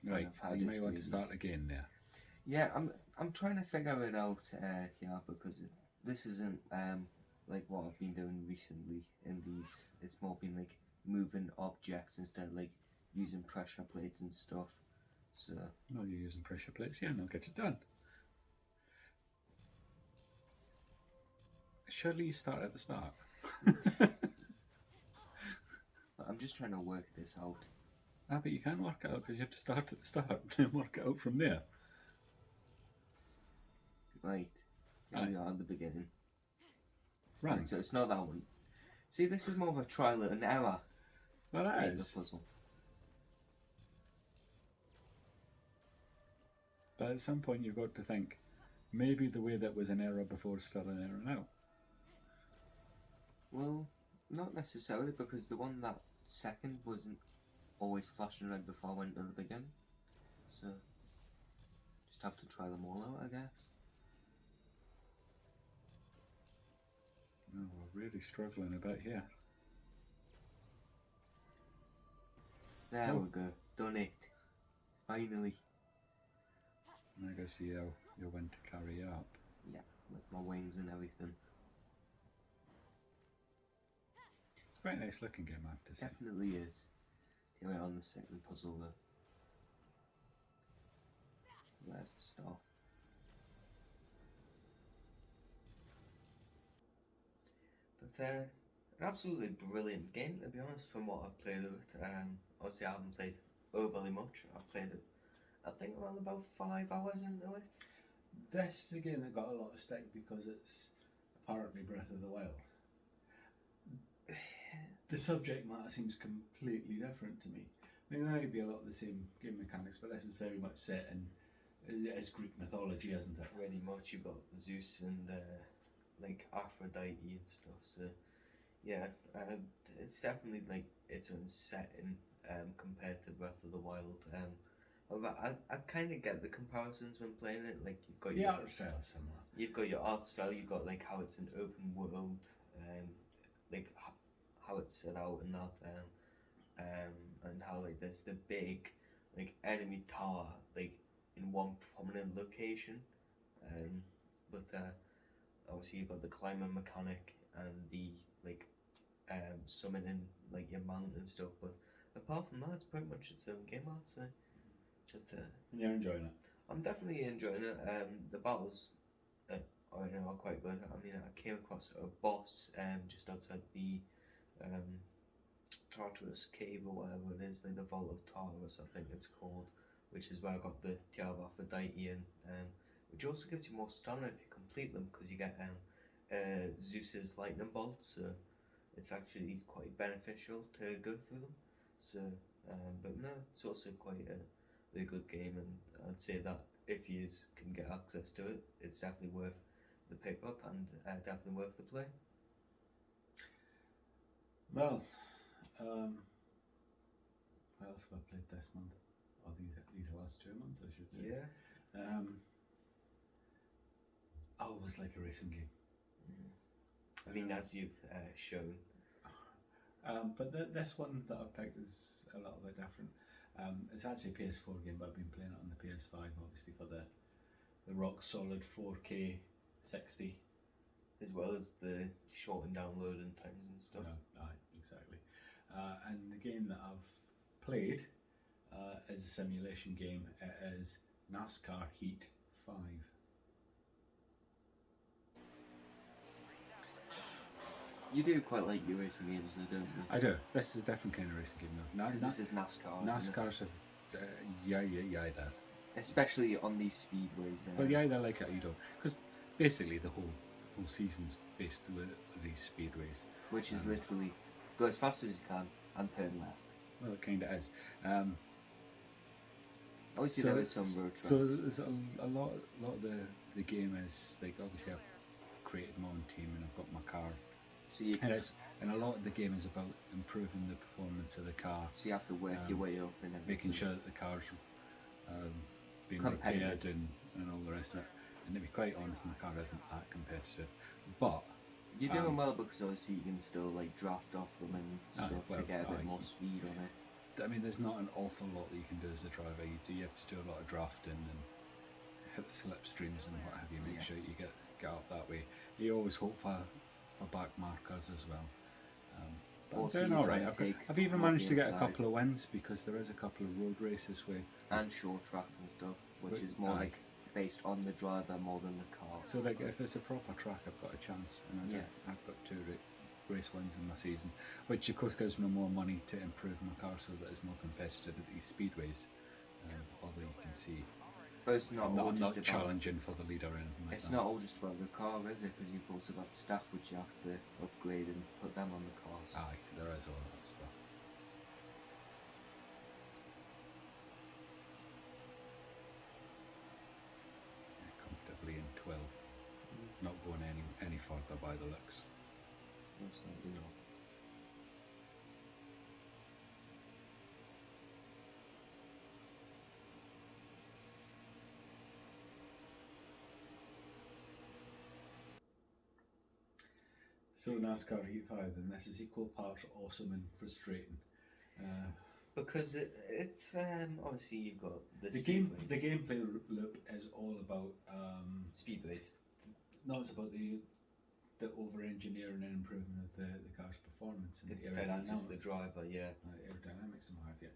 Right, I've had you it may want to through start these. again there. Yeah, I'm trying to figure it out here because this isn't like what I've been doing recently in these. It's more been like moving objects instead of like using pressure plates and stuff. So No, you're using pressure plates here and I'll get it done. Surely you start at the start. I'm just trying to work this out. But you can't work it out because you have to start at the start and work it out from there. Right, here we are at the beginning. Right. Right, so it's not that one. See, this is more of a trial and error Well, that kind is. of puzzle. But at some point you've got to think, maybe the way that was an error before is still an error now. Well, not necessarily, because the one that second wasn't always flashing red before I went to the beginning. So, just have to try them all out, I guess. No, we're really struggling a bit here. There Oh. we go. Done it. Finally. And I go see how you're going to carry up. Yeah, with my wings and everything. It's quite a nice looking game, I have to say. Definitely is. Here we are on the second puzzle though. There's the start. But an absolutely brilliant game, to be honest, from what I've played of it. Obviously I haven't played overly much. I've played it, I think, around about 5 hours into it. This is a game that got a lot of stick because it's apparently Breath of the Wild. The subject matter seems completely different to me. I mean, there might be a lot of the same game mechanics, but this is very much set in it's Greek mythology, isn't it? Pretty much, you've got Zeus and like Aphrodite and stuff. So yeah, it's definitely like its own setting compared to Breath of the Wild. I kind of get the comparisons when playing it. Like you've got The art style is similar. You've got your art style. You've got like how it's an open world, like how it's set out and that, and how like there's the big like enemy tower like in one prominent location, but obviously you've got the climbing mechanic and the like summoning like your mount and stuff. But apart from that, it's pretty much its own game, I'd say. But, And you're enjoying it. I'm definitely enjoying it. The battles are quite good. I mean, I came across a boss just outside the Tartarus Cave or whatever it is, like the Vault of Tartarus, I think it's called, which is where I got the Tiara of Aphrodite in, which also gives you more stamina if you complete them, because you get Zeus's lightning bolts, so it's actually quite beneficial to go through them. So, but no, it's also quite a really good game, and I'd say that if you can get access to it, it's definitely worth the pick up and definitely worth the play. Well, what else have I played this month? Or these last 2 months, I should say. Yeah. I always like a racing game. I mean, as you've shown. But this one that I've picked is a little bit different. It's actually a PS4 game, but I've been playing it on the PS5, obviously, for the rock solid 4K 60. As well as the shortened downloading times and stuff. Yeah, aye, exactly. And the game that I've played is a simulation game. It is NASCAR Heat 5. You do quite like your racing games, though, don't you? I do. This is a different kind of racing game, though. Because this is NASCAR, isn't it? NASCAR's yeah, there. Especially on these speedways. Well, you either like it or you don't. Because basically the whole season's based with these speedways. Which is literally go as fast as you can and turn left. Well, it kind of is. Obviously, there is some road tracks. So there's a lot of the game is like, obviously I've created my own team and I've got my car. So you and a lot of the game is about improving the performance of the car. So you have to work your way up and everything. Making sure that the car's being competitive repaired and all the rest of it. And to be quite honest, my car isn't that competitive. But you're doing well, because obviously you can still like draft off them and stuff to get a bit more speed on it. I mean, there's not an awful lot that you can do as a driver. You have to do a lot of drafting and hit the slipstreams and what have you. Make sure you get up that way. You always hope for back markers as well. But I'm doing all right. I've even managed to get a couple of wins, because there is a couple of road races where and short tracks and stuff, which is more like based on the driver more than the car. So like if it's a proper track, I've got a chance, and I've got 2 race wins in my season, which of course gives me more money to improve my car so that it's more competitive at these speedways. Although you can see, but it's not I'm all just not about challenging for the lead or anything like it's that. not all just about the car, is it? Because you've also got staff which you have to upgrade and put them on the cars. Aye, there is all that stuff. Comfortably in by the looks. Most likely not. So NASCAR Heat 5, then this is equal parts awesome and frustrating. Because it's obviously you've got the The gameplay loop is all about speedways. no, it's about the over engineering and improving of the car's performance and It's the just the aerodynamics, driver, yeah. aerodynamics and what have you.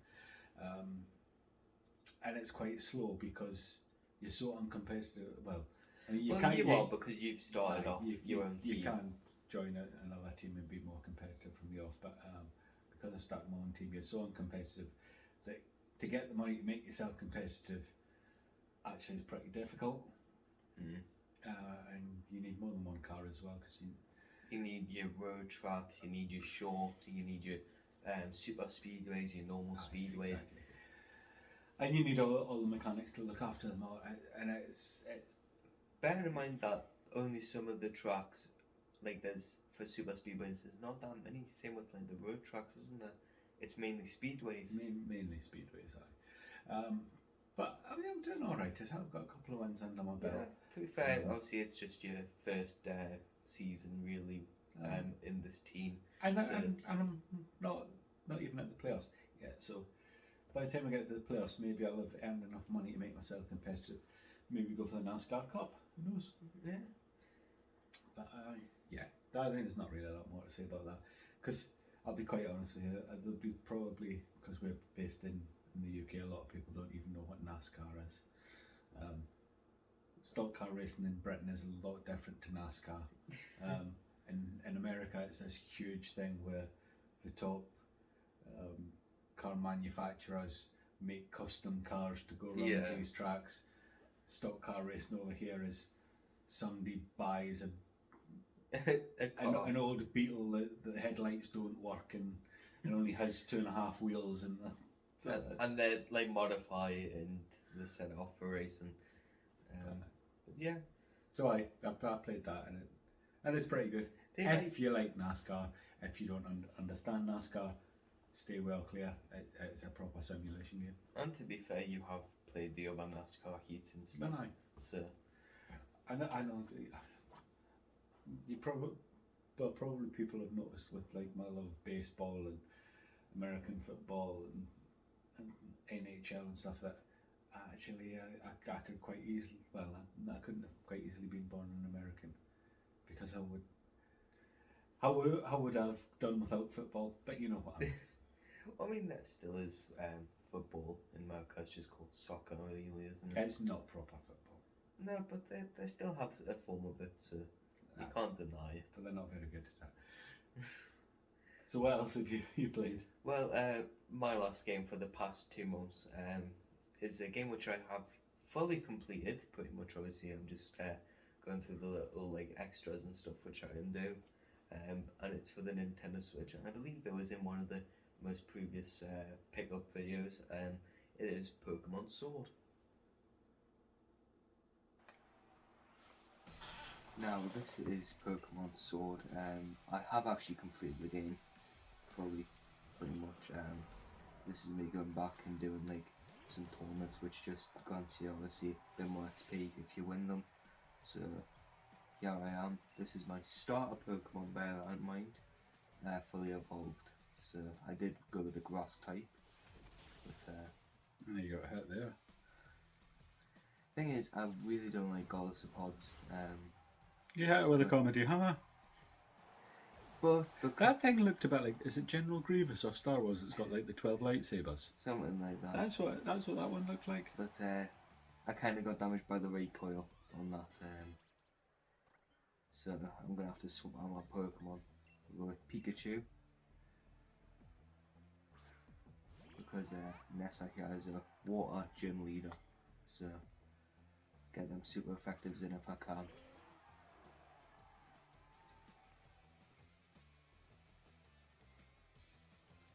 And it's quite slow because you're so uncompetitive. Well, I mean, You are because you've started off your own team. You can join another team and be more competitive from the off, but because I started my own team, you're so uncompetitive that to get the money to make yourself competitive actually is pretty difficult. Mm. And you need more than one car as well because you need your road tracks, you need your short, you need your super speedways, your normal speedways. Exactly. And you need all the mechanics to look after them all, and it's bearing in mind that only some of the tracks, like there's for super speedways, there's not that many. Same with like the road tracks, isn't there? It's mainly speedways. Mainly speedways, but I mean, I'm doing all right. I've got a couple of wins under my belt. Yeah, to be fair, obviously it's just your first season really in this team. And I'm not even at the playoffs yet. So by the time I get to the playoffs, maybe I'll have earned enough money to make myself competitive. Maybe go for the NASCAR Cup. Who knows? Yeah. But yeah, I think there's not really a lot more to say about that. Because I'll be quite honest with you, there'll be probably, because we're based in the UK, a lot of people don't even know what NASCAR is. Stock car racing in Britain is a lot different to NASCAR. In America, it's this huge thing where the top car manufacturers make custom cars to go around these tracks. Stock car racing over here is somebody buys an old Beetle that the headlights don't work and only has 2.5 wheels and they like modify it and they set it off for racing. Yeah. So I played that and it's pretty good. If you like NASCAR, if you don't understand NASCAR, stay well clear. It's a proper simulation game. And to be fair, you have played the other NASCAR heats and stuff. No. So I know you probably people have noticed with like my love of baseball and American football and NHL and stuff that actually I could quite easily, well, I couldn't have quite easily been born an American because I would have done without football, but you know what I mean. I mean, that still is football in America. It's just called soccer, really, isn't it? It's not proper football. No, but they still have a form of it, so you can't deny it. But they're not very good at that. So what else have you played? Well, my last game for the past 2 months is a game which I have fully completed, pretty much. Obviously, I'm just going through the little like extras and stuff which I can do, and it's for the Nintendo Switch, and I believe it was in one of the most previous pickup videos. It is Pokemon Sword. Now this is Pokemon Sword. I have actually completed the game, probably pretty much. This is me going back and doing like some tournaments which just grant you obviously a bit more XP if you win them. So here I am. This is my starter Pokemon, bear that in mind. Fully evolved. So I did go with the grass type, but You got hurt there. thing is, I really don't like Golisopods. You hit it with a comedy hammer. Both That thing looked a bit like, is it General Grievous of Star Wars? It's got like the 12 lightsabers. something like that. That's what that one looked like. But I kind of got damaged by the recoil on that. So I'm gonna have to swap out my Pokemon. We'll go with Pikachu because Nessa here is a water gym leader. So get them super effectives in if I can.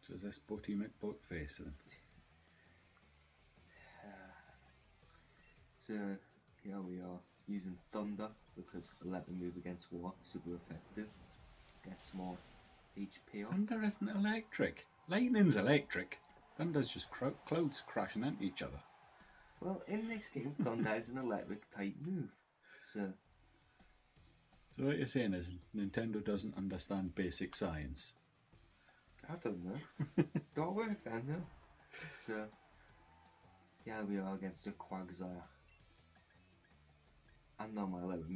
So is this Boaty McBoatface then? So here we are. using Thunder because Electric move against water, super effective. Gets more HP on. Thunder isn't electric. Lightning's electric. Thunder's just clouds crashing into each other. Well, in this game, Thunder is an electric type move. So what you're saying is Nintendo doesn't understand basic science. I don't know. Don't work then, no. So yeah, we are against a Quagsire. And none of my electric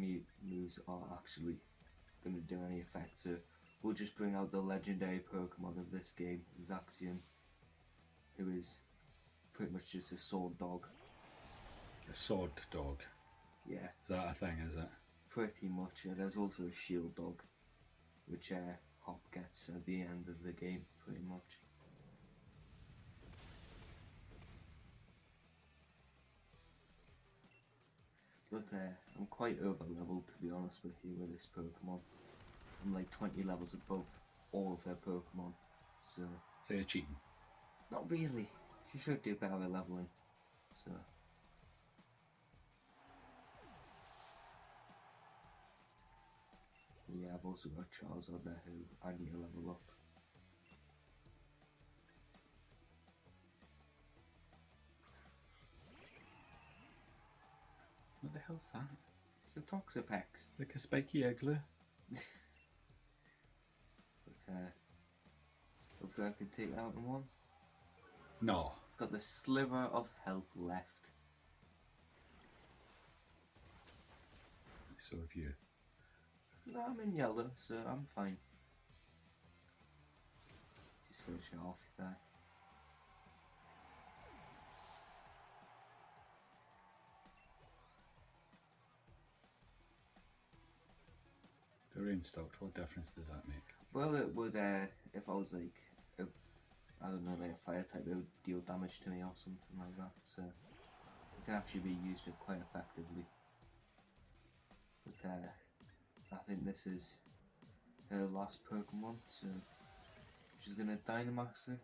moves are actually going to do any effect, so we'll just bring out the legendary Pokemon of this game, Zacian, who is pretty much just a sword dog. A sword dog. Yeah. Is that a thing, is it? Pretty much. There's also a shield dog, which Hop gets at the end of the game, pretty much. But I'm quite over leveled, to be honest with you, with this Pokemon. I'm like 20 levels above all of her Pokemon, so... So you're cheating? Not really. She should do better at leveling, so... Yeah, I've also got Charizard there who I need to level up. What the hell's that? It's a Toxapex. It's like a spiky igloo. But hopefully I can take it out in one. No. It's got the sliver of health left. So have you. No, I'm in yellow, so I'm fine. Just finish it off there. The rain stopped. What difference does that make? Well, it would, if I was like, I don't know, like a fire type, it would deal damage to me or something like that, so it can actually be used quite effectively. But I think this is her last Pokemon, so she's gonna Dynamax it.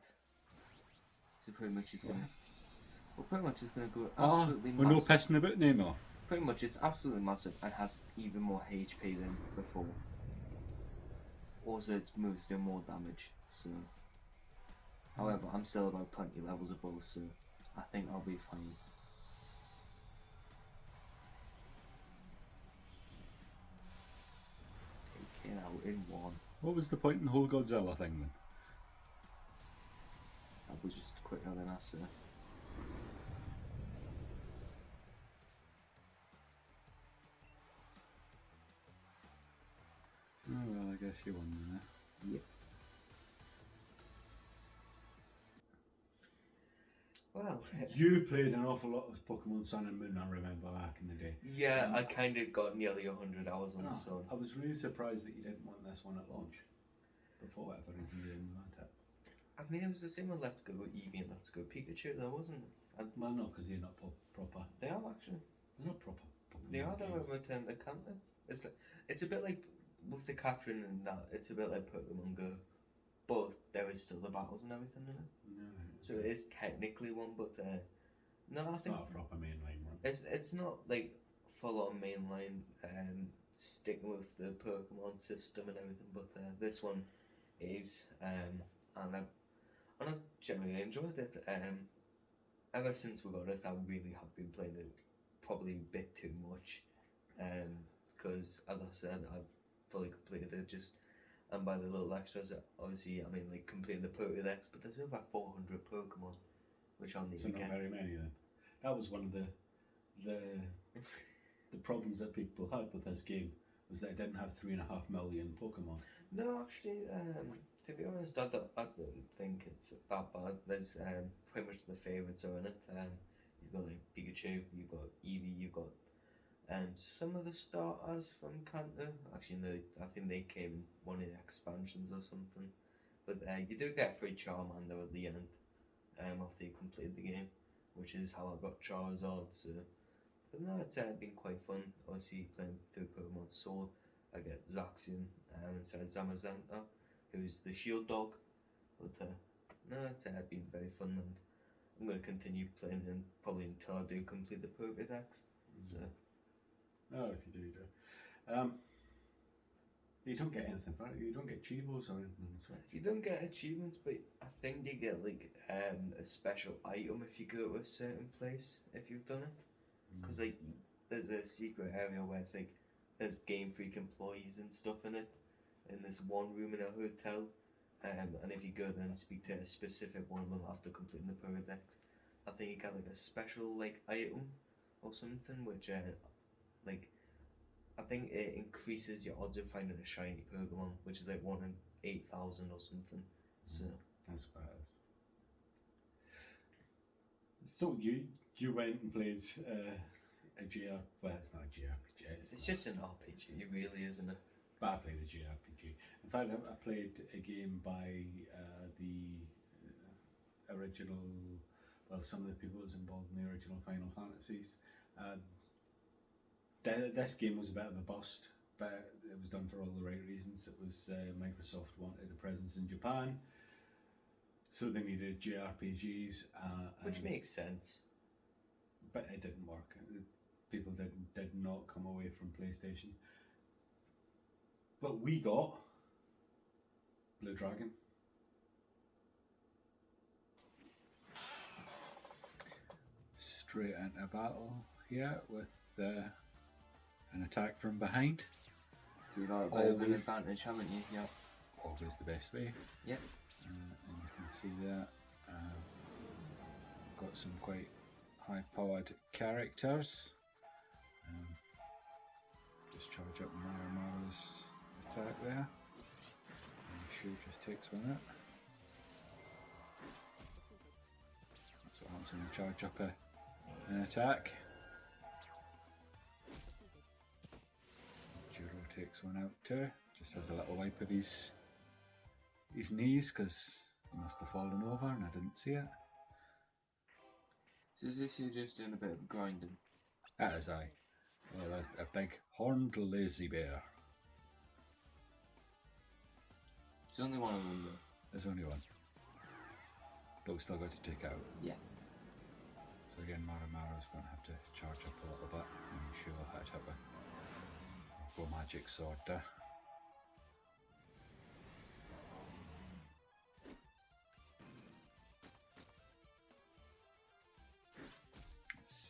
So pretty much it's gonna, well, pretty much it's gonna go absolutely we're massive. no pissing about anymore. Pretty much it's absolutely massive and has even more HP than before. Also, its moves do more damage, so... However, I'm still about 20 levels above, so I think I'll be fine. Taking out in one. What was the point in the whole Godzilla thing then? That was just quicker than us, sir. Oh well, I guess you won then, eh? Yep. Well, You played an awful lot of Pokemon Sun and Moon, I remember back in the day. yeah, I kind of got nearly 100 hours on Sun. I was really surprised that you didn't want this one at launch. Before whatever reason you didn't want it. I mean, it was the same with Let's Go Eevee and Let's Go Pikachu, though, wasn't it? And Well, no, because they're not proper. they are actually. They're not proper Pokemon They are the games. return the can't. It's a bit like with the capturing and that. It's a bit like Pokemon Go, but there is still the battles and everything in it. No, So it is technically one, but no, I it's think not a proper mainline one. it's not like full on mainline. Sticking with the Pokemon system and everything, but this one is, and I've generally enjoyed it. Ever since we got it, I really have been playing it probably a bit too much. Because as I said, I've fully completed it just, and by the little extras, obviously, I mean like completing the Pokédex, but there's over 400 Pokemon, which I'll need So to not get. very many then. That was one of the problems that people had with this game, was that it didn't have 3.5 million Pokemon. No, actually, to be honest, I don't think it's that bad. There's pretty much the favourites are in it. You've got like Pikachu, you've got Eevee, you've got some of the starters from Kanto. Actually, no, I think they came in one of the expansions or something. But you do get a free Charmander at the end after you complete the game, which is how I got Charizard. So, but no, it's been quite fun. Obviously, playing through Pokemon Sword, I get Zacian instead of Zamazenta, who's the shield dog. But no, it's been very fun, and I'm going to continue playing him probably until I do complete the Pokédex. So Oh, if you do, you do. You don't get anything for it. You don't get Chivos or anything on the Switch. You don't get achievements, but I think you get like a special item if you go to a certain place if you've done it. Because like there's a secret area where it's like there's Game Freak employees and stuff in it, in this one room in a hotel. And if you go there and speak to a specific one of them after completing the Pokédex, I think you get like a special like item or something, which like I think it increases your odds of finding a shiny Pokemon, which is like 1 in 8,000 or something. So That's what it is. So you went and played a JR. Well, it's not a JRPG. it's just an RPG, really, isn't it? But I played a JRPG. In fact, I played a game by the original. Well, some of the people that was involved in the original Final Fantasies. This game was a bit of a bust, but it was done for all the right reasons. It was Microsoft wanted a presence in Japan, so they needed JRPGs, Which and- makes sense. but it didn't work. People did not come away from PlayStation. But we got Blue Dragon. Straight into battle here with an attack from behind. You've got a bit of an Always. advantage, haven't you? Yeah. Always the best way. Yep. And you can see that got some quite high-powered characters. Just charge up Mara's attack there. And Shu just takes one out. That's what happens when you charge up an attack. Juro takes one out too. Just has a little wipe of his knees because he must have fallen over and I didn't see it. So is this you just doing a bit of grinding? That is I. Well, a big horned lazy bear. There's only one of them though. There's only one. But we still got to take it out. Yeah. So again, Mara's going to have to charge up a little bit and she'll hit it with go magic sword there.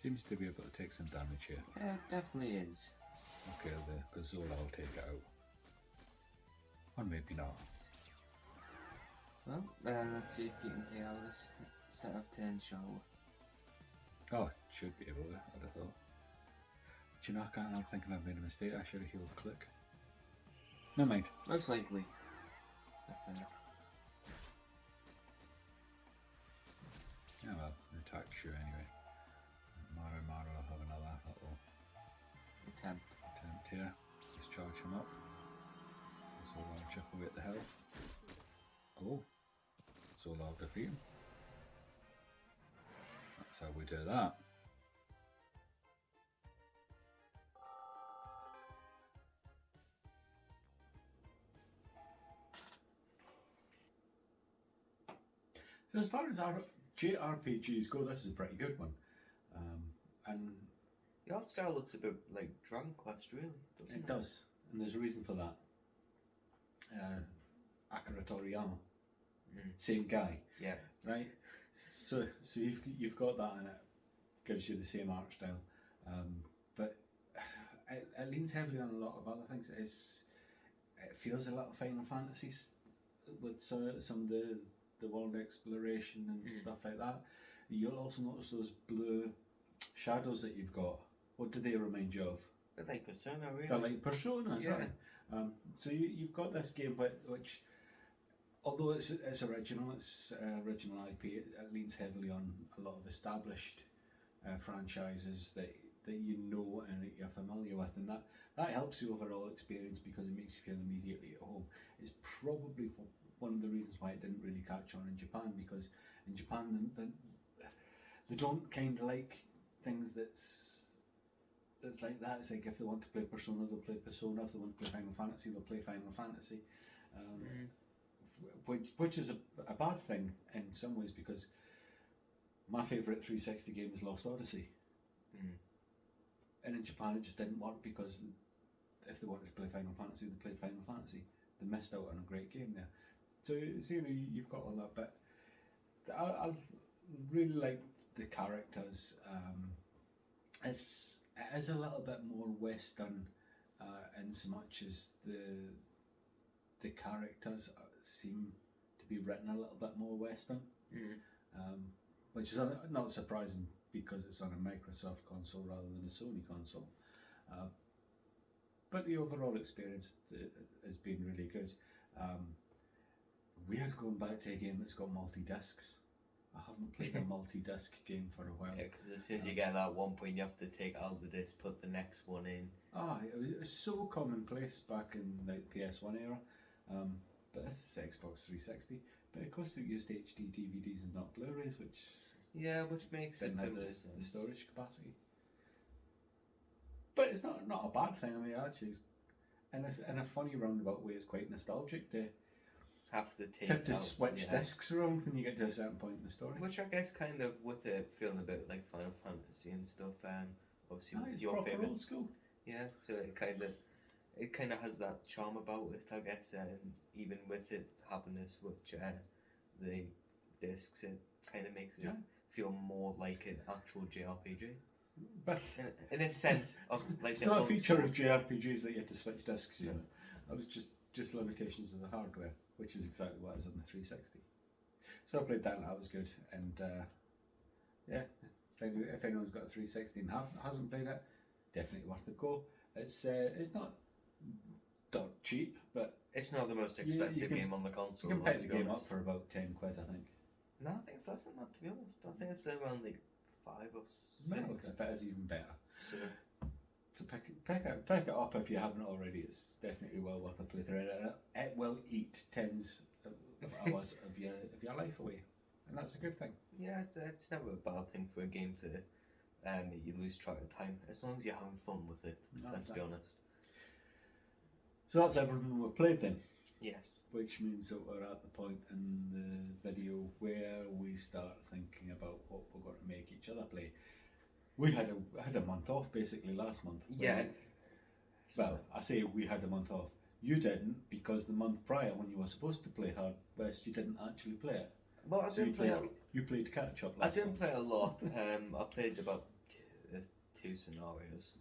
Seems to be able to take some damage here. Yeah, it definitely is. Okay, the Zola will take it out. Or maybe not. Well, let's see if you can get out of this set of 10, shall we? Oh, should be able to, I'd have thought. Do you know, I'm thinking I've made a mistake. I should have healed Click. Never mind. Most likely. That's it. Yeah, well, an attack sure anyway. Mara will have another little Attempt. attempt here. Just charge him up. So I'll chip away at the health. Oh, so I'll defeat him. That's how we do that. So as far as our JRPGs go, this is a pretty good one. And The art style looks a bit like Dragon Quest, really, doesn't it? it does, and there's a reason for that. Akira Toriyama, same guy, Yeah. right? So you've got that, and it gives you the same art style, but it leans heavily on a lot of other things. It feels a little Final Fantasies with some of the world exploration and stuff like that. You'll also notice those blue shadows that you've got. What do they remind you of? But like Persona, really. They're like Persona, Yeah. So you've got this game which although it's original, it's original IP, it leans heavily on a lot of established franchises that you know and that you're familiar with, and that helps the overall experience because it makes you feel immediately at home. It's probably one of the reasons why it didn't really catch on in Japan, because in Japan they don't kind of like things that's like that. It's like if they want to play Persona, they'll play Persona. If they want to play Final Fantasy, they'll play Final Fantasy. Which is a bad thing in some ways, because my favourite 360 game is Lost Odyssey. and in Japan it just didn't work because if they wanted to play Final Fantasy, they played Final Fantasy. They missed out on a great game there. So you know, you've got all that, but I really like the characters. It is a little bit more Western, in so much as the characters seem to be written a little bit more Western, which is not surprising because it's on a Microsoft console rather than a Sony console. But the overall experience has been really good. Weird going back to a game that's got multi-discs. I haven't played a multi-disc game for a while. Yeah, because as soon as you get that one point, you have to take out the disc, put the next one in. It was so commonplace back in the PS1 era. But this is Xbox 360. But of course, it used HD DVDs and not Blu-rays, which makes didn't it have the sense. storage capacity. But it's not a bad thing. I mean, actually, in a funny roundabout way, it's quite nostalgic to Have to take have to out, switch yeah. discs around when you get to a certain point in the story. Which I guess kind of with it feeling a bit like Final Fantasy and stuff. Obviously with It's your proper favorite, old school. yeah. So it kind of has that charm about it, I guess. Even with it having to switch the discs, it kind of makes it Yeah. feel more like an actual JRPG. But In a sense of like it's the not a old feature school- of JRPGs that you have to switch discs, you know. That was just limitations of the hardware, which is exactly what is on the 360. So I played that and that was good. And yeah, if anyone's got a 360 and hasn't played it, definitely worth a go. It's not dirt cheap, but It's not the most You expensive can- game on the you console. can let's pick the be game up honest. for about 10 quid, I think. No, I think it's less than that, to be honest. I think it's around like 5 or 6. Well, if it is even better. So, So pick it up if you haven't already. It's definitely well worth a playthrough. It will eat tens of hours of your life away, and that's a good thing. yeah, it's never a bad thing for a game to make you lose track of time, as long as you're having fun with it. No, Let's be exactly. honest. So that's everything we've played then, Yes. which means that we're at the point in the video where we start thinking about what we're going to make each other play. We had a month off basically last month. Yeah. Well, I say we had a month off. You didn't, because the month prior, when you were supposed to play Hard West, you didn't actually play it. Well, I So you didn't play. you played catch up I last didn't month. play a lot. I played about two scenarios.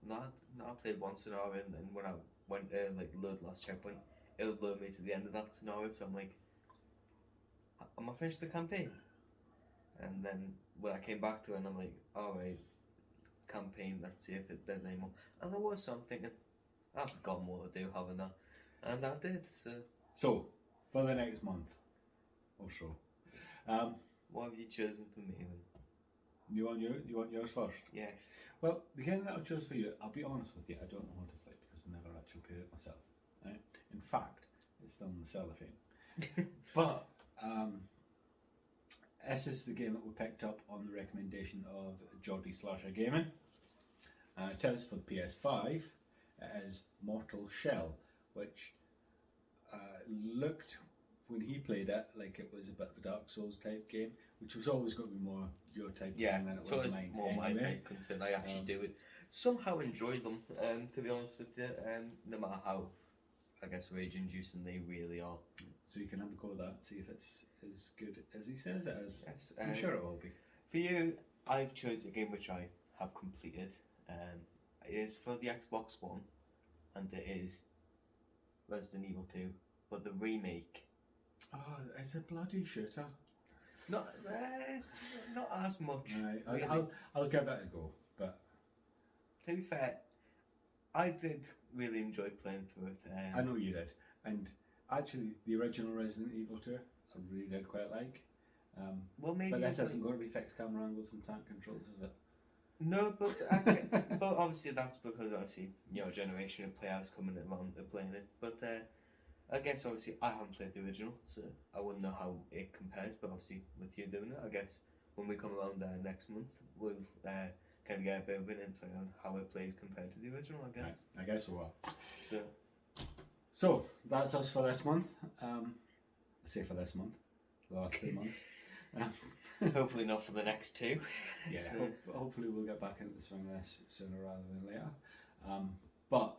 No, I played one scenario, and then when I went to like load last checkpoint, it would load me to the end of that scenario. So I'm like, am I finished the campaign? And then when I came back to it, and I'm like, all right, campaign. Let's see if there's any more. And there was something. I've forgotten what to do, haven't I? And I did. So, for the next month or so, What have you chosen for me then? you want yours first? Yes. Well, the game that I chose for you, I'll be honest with you, I don't know what it's like because I never actually played it myself. Right? In fact, it's still in the cellophane. But this is the game that we picked up on the recommendation of Geordie Slasher Gaming. It is for the PS5. It is Mortal Shell, which looked, when he played it, like it was a bit of a Dark Souls type game, which was always going to be more your type Yeah, thing than it so was it's mine. more my anyway. type, considering I actually do it. Somehow enjoy them, to be honest with you, no matter how, I guess, rage-inducing they really are. So you can have a go at that, see if it's as good as he says it is. Yes, I'm sure it will be. For you, I've chosen a game which I have completed. It is for the Xbox One, and it is Resident Evil 2, but the remake. Oh, it's a bloody shooter. Not as much. Right, really. I'll give it a go, but To be fair, I did really enjoy playing through it. I know you did. And actually, the original Resident Evil 2, I really did quite like. Well, maybe But this it's like- isn't going to be fixed camera angles and tank controls, is it? No, but but obviously that's because obviously generation of players coming around to playing it. But I guess obviously I haven't played the original, so I wouldn't know how it compares. But obviously with you doing it, I guess when we come around next month, we'll kind of get a bit of an insight on how it plays compared to the original. I guess. Right, I guess we will. So So, that's us for this month. I say for this month, the last 2 months. Hopefully not for the next two. Yeah, So- hopefully we'll get back into the swing of this sooner rather than later. But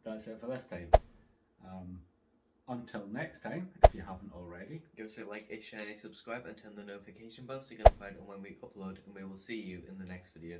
that's it for this time. Until next time, if you haven't already, Give us a like, a share, and a subscribe, and turn the notification bell so you can find out when we upload, and we will see you in the next video.